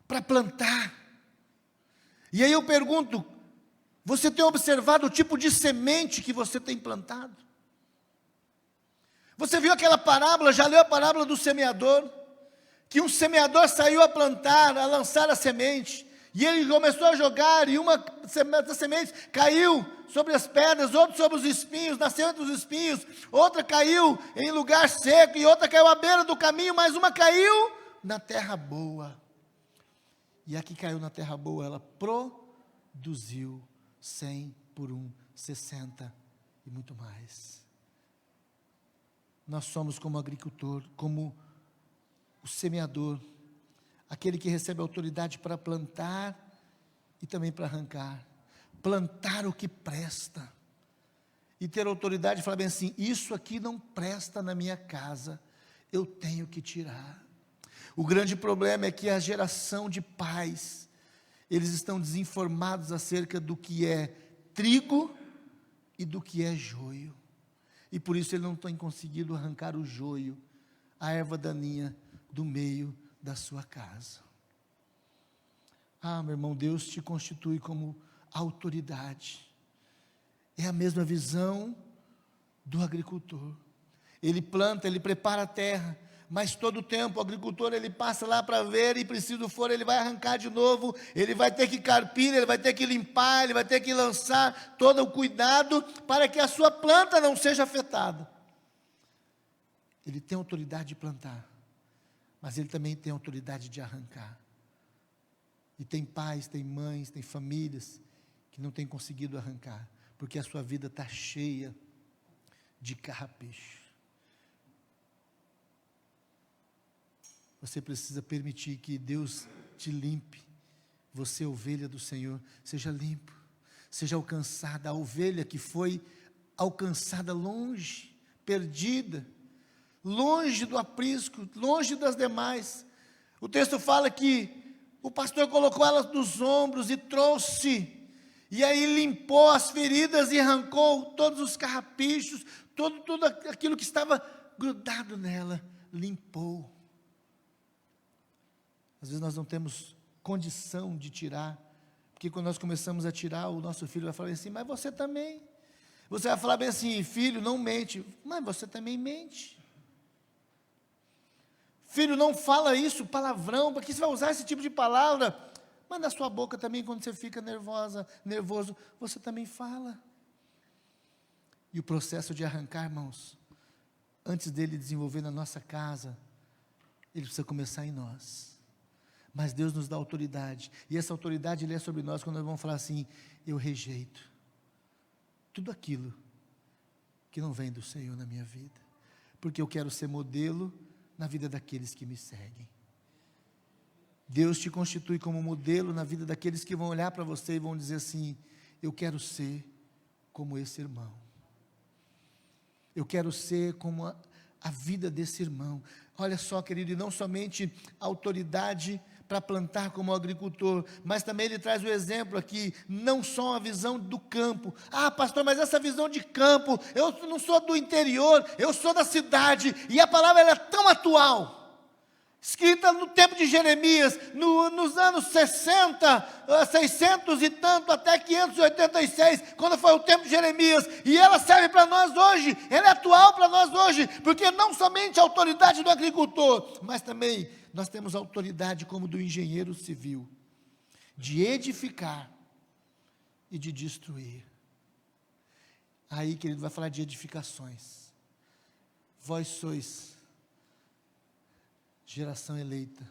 para plantar? E aí eu pergunto, você tem observado o tipo de semente que você tem plantado? Você viu aquela parábola, já leu a parábola do semeador? Que um semeador saiu a plantar, a lançar a semente, e ele começou a jogar, e uma das sementes caiu sobre as pedras, outra sobre os espinhos, nasceu entre os espinhos, outra caiu em lugar seco, e outra caiu à beira do caminho, mas uma caiu na terra boa. E a que caiu na terra boa, ela produziu 100 por 1, 60 e muito mais. Nós somos como agricultor, como o semeador, aquele que recebe autoridade para plantar e também para arrancar. Plantar o que presta, e ter autoridade de falar bem assim: isso aqui não presta na minha casa, eu tenho que tirar. O grande problema é que a geração de pais, eles estão desinformados acerca do que é trigo e do que é joio. E por isso ele não tem conseguido arrancar o joio, a erva daninha, do meio da sua casa. Meu irmão, Deus te constitui como autoridade. É a mesma visão do agricultor. Ele planta, ele prepara a terra, mas todo o tempo o agricultor ele passa lá para ver, e preciso for, ele vai arrancar de novo, ele vai ter que carpir, ele vai ter que limpar, ele vai ter que lançar todo o cuidado para que a sua planta não seja afetada. Ele tem autoridade de plantar, mas ele também tem autoridade de arrancar. E tem pais, tem mães, tem famílias que não têm conseguido arrancar, porque a sua vida está cheia de carrapicho. Você precisa permitir que Deus te limpe. Você, ovelha do Senhor, seja limpo, seja alcançada. A ovelha que foi alcançada longe, perdida, longe do aprisco, longe das demais. O texto fala que o pastor colocou ela nos ombros e trouxe, e aí limpou as feridas e arrancou todos os carrapichos, tudo aquilo que estava grudado nela, limpou. Às vezes nós não temos condição de tirar, porque quando nós começamos a tirar, o nosso filho vai falar assim, mas você também. Você vai falar bem assim, filho, não mente, mas você também mente. Filho, não fala isso, palavrão, para que você vai usar esse tipo de palavra? Mas na sua boca também, quando você fica nervoso, você também fala. E o processo de arrancar, irmãos, antes dele desenvolver na nossa casa, ele precisa começar em nós. Mas Deus nos dá autoridade, e essa autoridade ele é sobre nós, quando nós vamos falar assim, eu rejeito tudo aquilo que não vem do Senhor na minha vida, porque eu quero ser modelo na vida daqueles que me seguem. Deus te constitui como modelo na vida daqueles que vão olhar para você e vão dizer assim, eu quero ser como esse irmão, eu quero ser como a vida desse irmão. Olha só, querido, e não somente autoridade para plantar como agricultor, mas também ele traz o exemplo aqui, não só a visão do campo. Pastor, mas essa visão de campo, eu não sou do interior, eu sou da cidade, e a palavra ela é tão atual, escrita no tempo de Jeremias, nos anos 60, 600 e tanto, até 586, quando foi o tempo de Jeremias, e ela serve para nós hoje, ela é atual para nós hoje, porque não somente a autoridade do agricultor, mas também nós temos autoridade como do engenheiro civil, de edificar e de destruir. Aí, querido, vai falar de edificações. Vós sois geração eleita,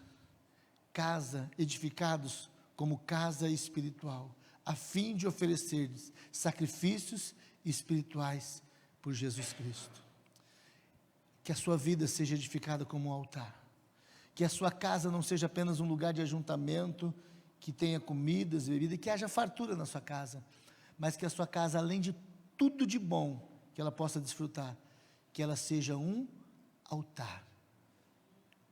casa, edificados como casa espiritual, a fim de oferecer-lhes sacrifícios espirituais por Jesus Cristo. Que a sua vida seja edificada como um altar, que a sua casa não seja apenas um lugar de ajuntamento, que tenha comidas, bebidas, que haja fartura na sua casa, mas que a sua casa, além de tudo de bom que ela possa desfrutar, que ela seja um altar,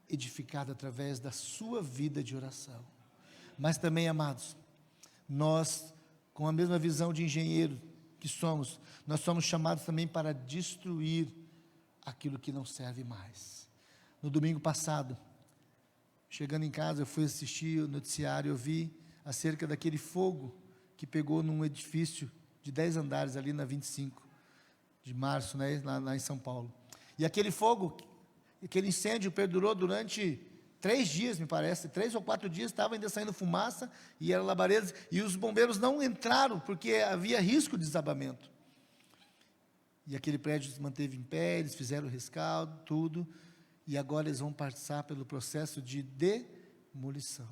edificado através da sua vida de oração. Mas também, amados, nós, com a mesma visão de engenheiro que somos, nós somos chamados também para destruir aquilo que não serve mais. No domingo passado, chegando em casa, eu fui assistir o noticiário, eu vi acerca daquele fogo que pegou num edifício de 10 andares ali na 25 de março, né, lá em São Paulo. E aquele fogo, aquele incêndio perdurou durante 3 dias, me parece, 3 ou 4 dias, estava ainda saindo fumaça, e eram labaredas, e os bombeiros não entraram, porque havia risco de desabamento. E aquele prédio se manteve em pé, eles fizeram o rescaldo, tudo, e agora eles vão passar pelo processo de demolição.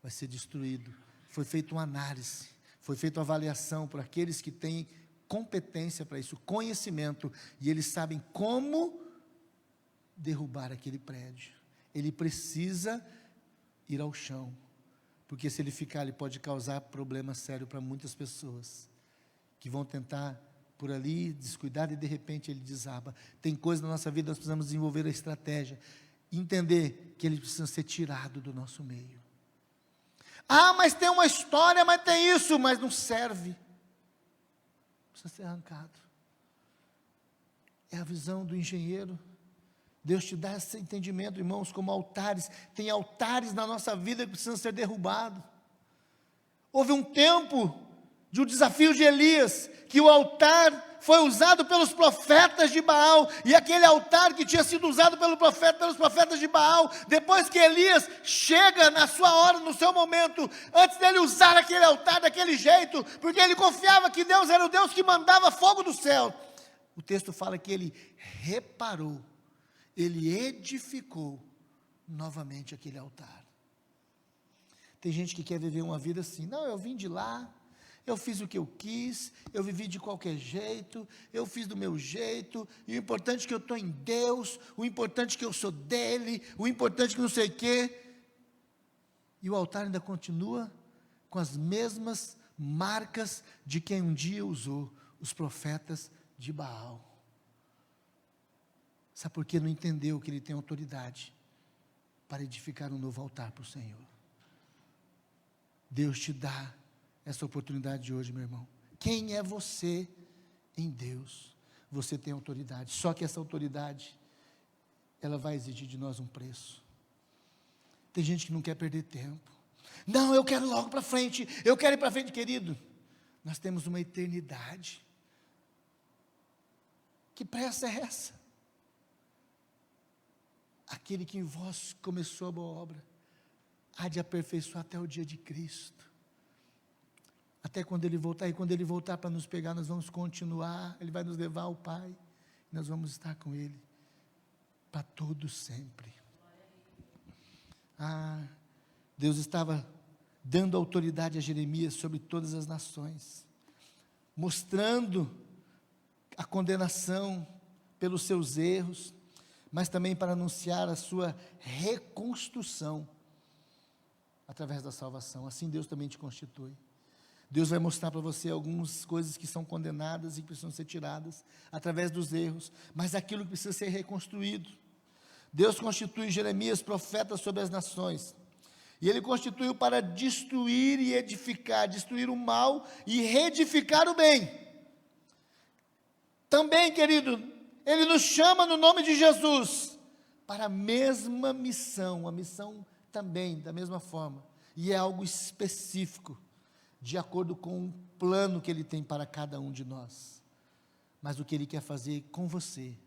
Vai ser destruído. Foi feita uma análise, foi feita uma avaliação por aqueles que têm competência para isso, conhecimento, e eles sabem como derrubar aquele prédio. Ele precisa ir ao chão, porque se ele ficar, ele pode causar problema sério para muitas pessoas, que vão tentar por ali, descuidado, e de repente ele desaba. Tem coisas na nossa vida, nós precisamos desenvolver a estratégia, entender que ele precisa ser tirado do nosso meio. Mas tem uma história, mas tem isso, mas não serve. precisa ser arrancado. É a visão do engenheiro. Deus te dá esse entendimento, irmãos, como altares. Tem altares na nossa vida que precisam ser derrubados. Houve um tempo de um desafio de Elias, que o altar foi usado pelos profetas de Baal, e aquele altar que tinha sido usado pelos profetas de Baal, depois que Elias chega na sua hora, no seu momento, antes dele usar aquele altar daquele jeito, porque ele confiava que Deus era o Deus que mandava fogo do céu, o texto fala que ele reparou, ele edificou novamente aquele altar. Tem gente que quer viver uma vida assim, não, eu vim de lá, eu fiz o que eu quis, eu vivi de qualquer jeito, eu fiz do meu jeito, e o importante é que eu estou em Deus, o importante é que eu sou dele, o importante é que não sei o quê. E o altar ainda continua com as mesmas marcas de quem um dia usou, os profetas de Baal. Sabe por que não entendeu que ele tem autoridade para edificar um novo altar para o Senhor? Deus te dá essa oportunidade de hoje, meu irmão. Quem é você em Deus? Você tem autoridade, só que essa autoridade, ela vai exigir de nós um preço. Tem gente que não quer perder tempo. Não, eu quero logo para frente, eu quero ir para frente, querido. Nós temos uma eternidade. Que pressa é essa? Aquele que em vós começou a boa obra, há de aperfeiçoar até o dia de Cristo. Até quando Ele voltar, e quando Ele voltar para nos pegar, nós vamos continuar, Ele vai nos levar ao Pai, e nós vamos estar com Ele, para todo sempre. Deus estava dando autoridade a Jeremias sobre todas as nações, mostrando a condenação pelos seus erros, mas também para anunciar a sua reconstrução, através da salvação. Assim Deus também te constitui. Deus vai mostrar para você algumas coisas que são condenadas e que precisam ser tiradas, através dos erros, mas aquilo que precisa ser reconstruído. Deus constitui Jeremias profeta sobre as nações, e Ele constituiu para destruir e edificar, destruir o mal e reedificar o bem. Também, querido, Ele nos chama no nome de Jesus, para a mesma missão, a missão também, da mesma forma, e é algo específico, de acordo com o plano que Ele tem para cada um de nós. Mas o que Ele quer fazer com você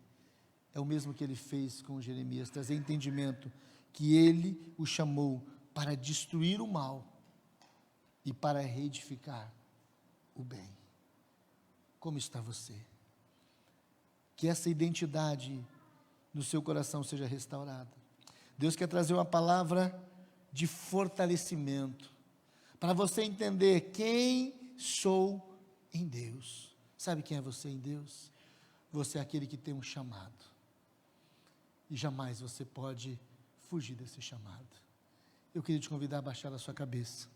é o mesmo que Ele fez com Jeremias, trazer entendimento que Ele o chamou para destruir o mal e para reedificar o bem. Como está você? Que essa identidade no seu coração seja restaurada. Deus quer trazer uma palavra de fortalecimento, para você entender quem sou em Deus. Sabe quem é você em Deus? Você é aquele que tem um chamado, e jamais você pode fugir desse chamado. Eu queria te convidar a baixar a sua cabeça,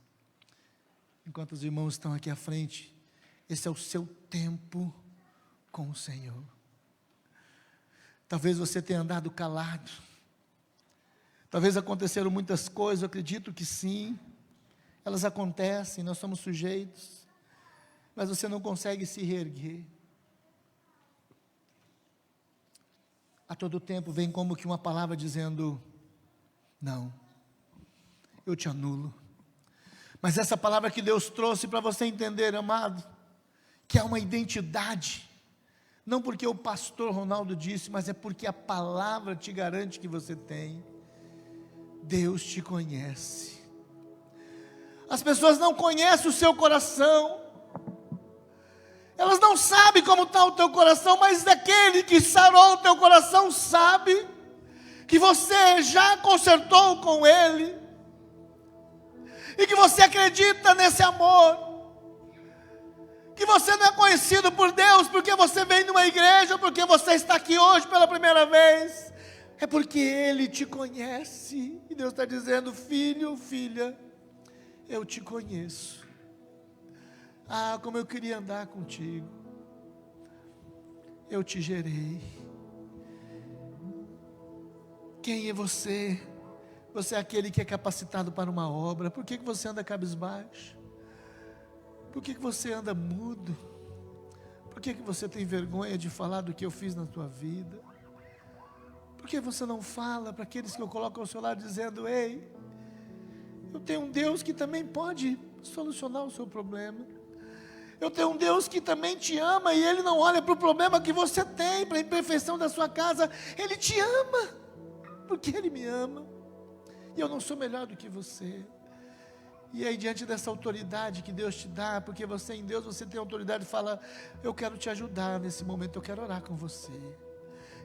enquanto os irmãos estão aqui à frente. Esse é o seu tempo com o Senhor. Talvez você tenha andado calado, talvez aconteceram muitas coisas, eu acredito que sim, elas acontecem, nós somos sujeitos, mas você não consegue se reerguer. A todo tempo vem como que uma palavra dizendo, não, eu te anulo. Mas essa palavra que Deus trouxe para você entender, amado, que é uma identidade, não porque o pastor Ronaldo disse, mas é porque a palavra te garante que você tem. Deus te conhece. As pessoas não conhecem o seu coração, elas não sabem como está o teu coração, mas aquele que sarou o teu coração sabe que você já consertou com Ele, e que você acredita nesse amor, que você não é conhecido por Deus porque você vem de uma igreja, porque você está aqui hoje pela primeira vez, é porque Ele te conhece, e Deus está dizendo, filho, filha, eu te conheço. Como eu queria andar contigo. Eu te gerei. Quem é você? Você é aquele que é capacitado para uma obra. Por que você anda cabisbaixo? Por que você anda mudo? que você tem vergonha de falar do que eu fiz na tua vida? Por que você não fala para aqueles que eu coloco ao seu lado dizendo: ei, eu tenho um Deus que também pode solucionar o seu problema. Eu tenho um Deus que também te ama e Ele não olha para o problema que você tem, para a imperfeição da sua casa. Ele te ama, porque Ele me ama. E eu não sou melhor do que você. E aí, diante dessa autoridade que Deus te dá, porque você em Deus, você tem autoridade, fala: eu quero te ajudar nesse momento, eu quero orar com você.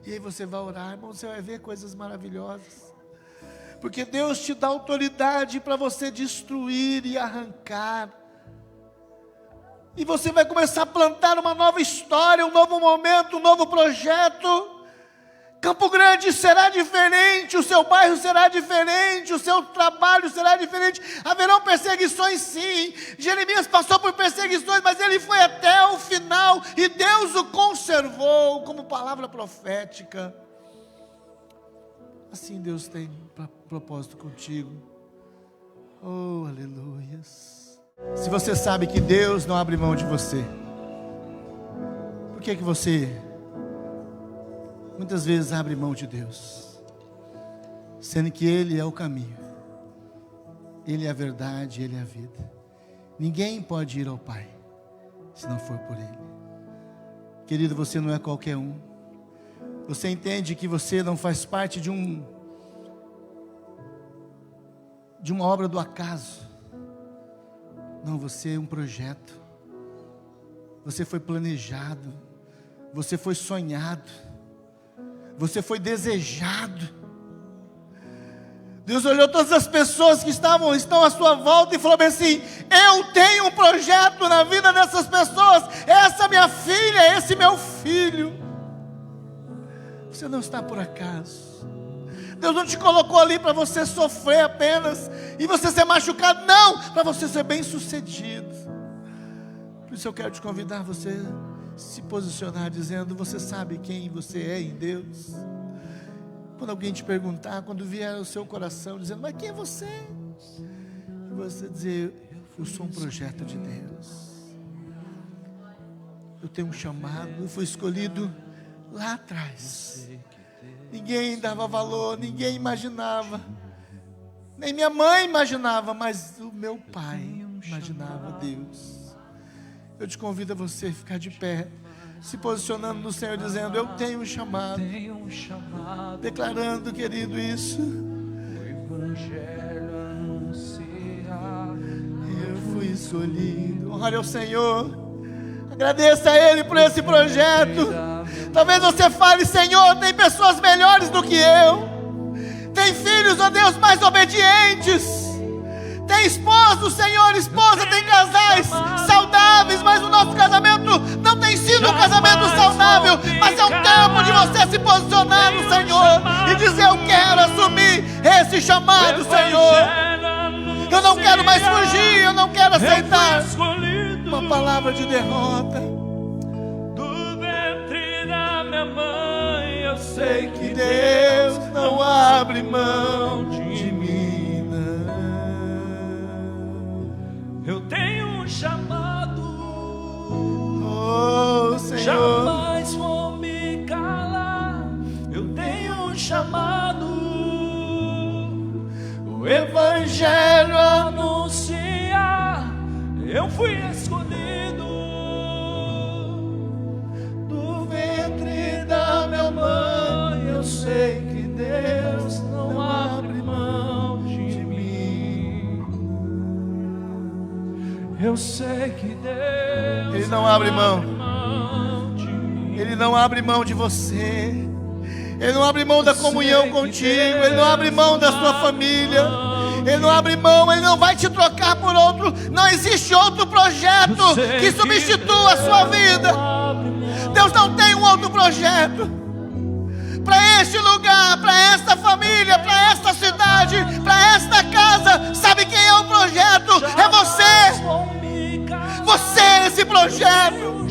E aí você vai orar, irmão, você vai ver coisas maravilhosas. Porque Deus te dá autoridade para você destruir e arrancar. E você vai começar a plantar uma nova história, um novo momento, um novo projeto. Campo Grande será diferente, o seu bairro será diferente, o seu trabalho será diferente. Haverão perseguições, sim. Jeremias passou por perseguições, mas ele foi até o final e Deus o conservou como palavra profética. Assim Deus tem propósito contigo. Oh, aleluias. Se você sabe que Deus não abre mão de você, por que você muitas vezes abre mão de Deus, sendo que Ele é o caminho, Ele é a verdade, Ele é a vida? Ninguém pode ir ao Pai se não for por Ele. Querido, você não é qualquer um. Você entende que você não faz parte de uma obra do acaso. Não, você é um projeto. Você foi planejado. Você foi sonhado. Você foi desejado. Deus olhou todas as pessoas que estão à sua volta e falou bem assim: eu tenho um projeto na vida dessas pessoas. Essa minha filha, esse meu filho. Você não está por acaso. Deus não te colocou ali para você sofrer apenas e você ser machucado. Não, para você ser bem sucedido. Por isso eu quero te convidar a você se posicionar dizendo: você sabe quem você é em Deus? Quando alguém te perguntar, quando vier ao seu coração dizendo: mas quem é você? E você dizer: eu sou um projeto de Deus. Eu tenho um chamado, eu fui escolhido lá atrás. Ninguém dava valor, ninguém imaginava. Nem minha mãe imaginava, mas o meu pai imaginava Deus. Eu te convido a você ficar de pé, se posicionando no Senhor, dizendo: eu tenho um chamado. Declarando, querido, isso. O Evangelho anunciar. Eu fui escolhido. Honre ao Senhor. Agradeça a Ele por esse projeto. Talvez você fale: Senhor, tem pessoas melhores do que eu. Tem filhos, ó Deus, mais obedientes. Tem esposo, Senhor, esposa, tem casais saudáveis, mas o nosso casamento não tem sido um casamento saudável. Mas é um tempo de você se posicionar no Senhor e dizer: eu quero assumir esse chamado, Senhor. Eu não quero mais fugir, eu não quero aceitar uma palavra de derrota. Do ventre da minha mãe eu sei que Deus não abre mão de mim, não. Eu tenho um chamado, oh Senhor, jamais vou me calar. Eu tenho um chamado, o Evangelho anunciar. Eu fui escolhido do ventre da minha mãe. Eu sei que Deus não abre mão de mim. Eu sei que Deus Ele não abre mão de mim. Ele não abre mão de você. Ele não abre mão da comunhão contigo. Ele não abre mão da sua família. Ele não abre mão, Ele não vai te trocar por outro. Não existe outro projeto que substitua a sua vida. Deus não tem um outro projeto para este lugar, para esta família, para esta cidade, para esta casa. Sabe quem é o projeto? É você. Você é esse projeto.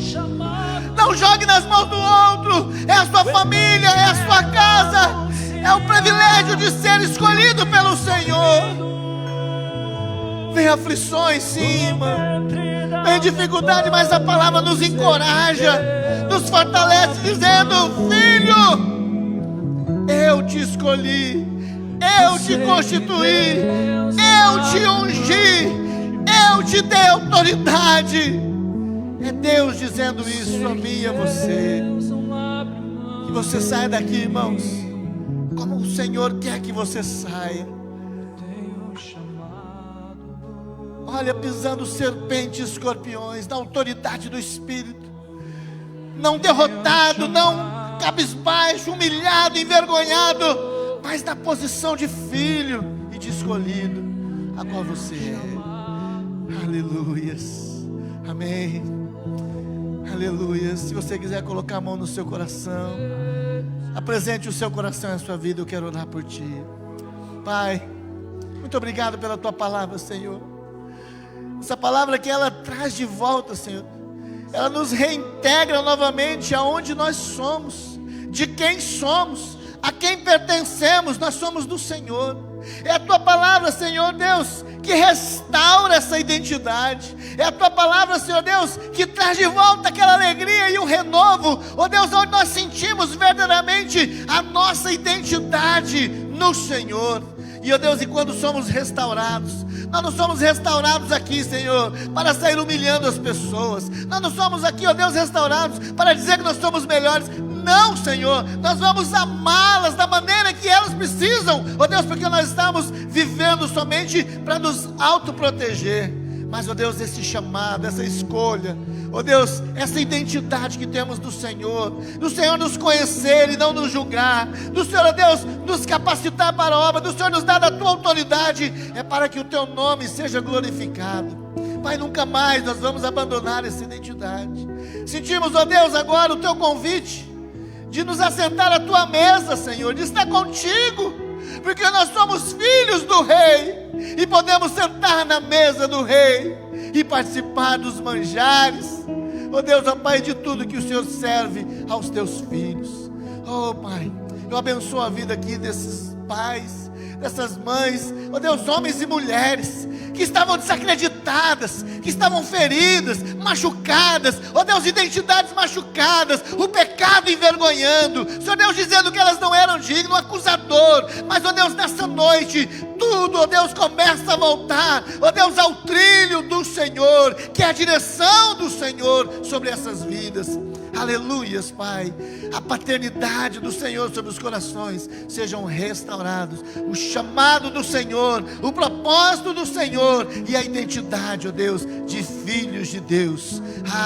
Não jogue nas mãos do outro. É a sua família, é a sua casa. É o privilégio de ser escolhido pelo Senhor. Vem aflições, sim, irmã. Vem dificuldade, mas a palavra nos encoraja, nos fortalece, dizendo: filho, eu te escolhi, eu te constituí, eu te ungi, eu te dei autoridade. É Deus dizendo isso a mim e a você. Que você saia daqui, irmãos, como o Senhor quer que você saia. Olha, pisando serpentes e escorpiões, na autoridade do Espírito. Não derrotado, não cabisbaixo, humilhado, envergonhado, mas na posição de filho e de escolhido, a qual você é. Aleluias. Amém. Aleluia. Se você quiser colocar a mão no seu coração, apresente o seu coração e a sua vida. Eu quero orar por ti. Pai, muito obrigado pela tua palavra, Senhor. Essa palavra que ela traz de volta, Senhor, ela nos reintegra novamente aonde nós somos, de quem somos, a quem pertencemos. Nós somos do Senhor. É a tua palavra, Senhor Deus, que restaura essa identidade. É a tua palavra, Senhor Deus, que traz de volta aquela alegria e o renovo, ó Deus, onde nós sentimos verdadeiramente a nossa identidade no Senhor. E ó Deus, e quando somos restaurados, nós não somos restaurados aqui, Senhor, para sair humilhando as pessoas. Nós não somos aqui, ó Deus, restaurados para dizer que nós somos melhores. Não, Senhor, nós vamos amá-las da maneira que elas precisam, ó Deus, porque nós estamos vivendo somente para nos autoproteger. Mas, ó Deus, esse chamado, essa escolha, ó Deus, essa identidade que temos do Senhor nos conhecer e não nos julgar, do Senhor, ó Deus, nos capacitar para a obra, do Senhor nos dar da tua autoridade, é para que o teu nome seja glorificado. Pai, nunca mais nós vamos abandonar essa identidade. Sentimos, ó Deus, agora o teu convite de nos assentar à tua mesa, Senhor, de estar contigo, porque nós somos filhos do Rei, e podemos sentar na mesa do Rei, e participar dos manjares, ó Deus, ó Pai, de tudo que o Senhor serve aos teus filhos. Ó Pai, eu abençoo a vida aqui desses pais, dessas mães, ó Deus, homens e mulheres, que estavam desacreditadas, que estavam feridas, machucadas, ó Deus, identidades machucadas, o pecado envergonhando, Senhor Deus, dizendo que elas não eram dignas, um acusador. Mas, ó Deus, nessa noite, tudo, ó Deus, começa a voltar, ó Deus, ao trilho do Senhor, que é a direção do Senhor sobre essas vidas. Aleluias, Pai. A paternidade do Senhor sobre os corações sejam restaurados, o chamado do Senhor, o propósito do Senhor e a identidade, ó Deus, de filhos de Deus.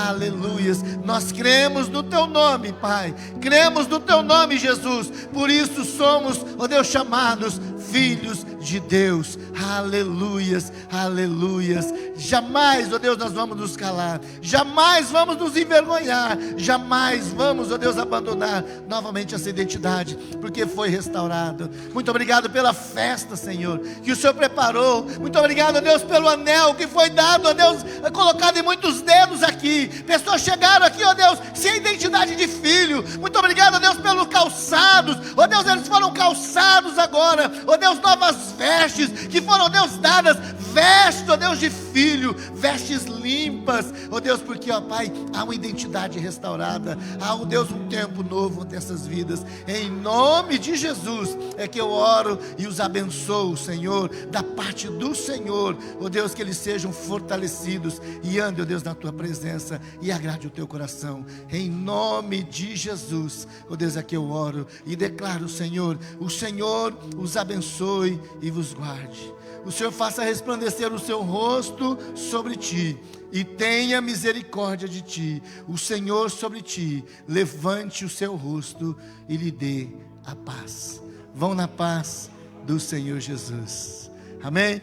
Aleluias. Nós cremos no teu nome, Pai, cremos no teu nome, Jesus. Por isso somos, ó Deus, chamados filhos de Deus. Aleluias, aleluias. Jamais, ó Deus, nós vamos nos calar, jamais vamos nos envergonhar, jamais vamos, ó Deus, abandonar novamente essa identidade, porque foi restaurado. Muito obrigado pela festa, Senhor, que o Senhor preparou. Muito obrigado, ó Deus, pelo anel que foi dado, ó Deus, colocado em muitos dedos aqui. Pessoas chegaram aqui, ó Deus, sem identidade de filho. Muito obrigado, ó Deus, pelos calçados, ó Deus, eles foram calçados agora, ó Deus, novas vestes que foram, ó Deus, dadas, vestes, ó Deus, de filho, vestes limpas, ó Deus, porque, ó Pai, há uma identidade restaurada, há, ó Deus, um tempo novo nessas vidas. Em nome de Jesus é que eu oro e os abençoo, Senhor, da parte do Senhor, ó Deus, que eles sejam fortalecidos e andem, ó Deus, na tua presença e agrade o teu coração. Em nome de Jesus, ó Deus, é que eu oro e declaro, Senhor, o Senhor os abençoe e vos guarde. O Senhor faça resplandecer o seu rosto sobre ti e tenha misericórdia de ti. O Senhor sobre ti levante o seu rosto e lhe dê a paz. Vão na paz do Senhor Jesus. Amém?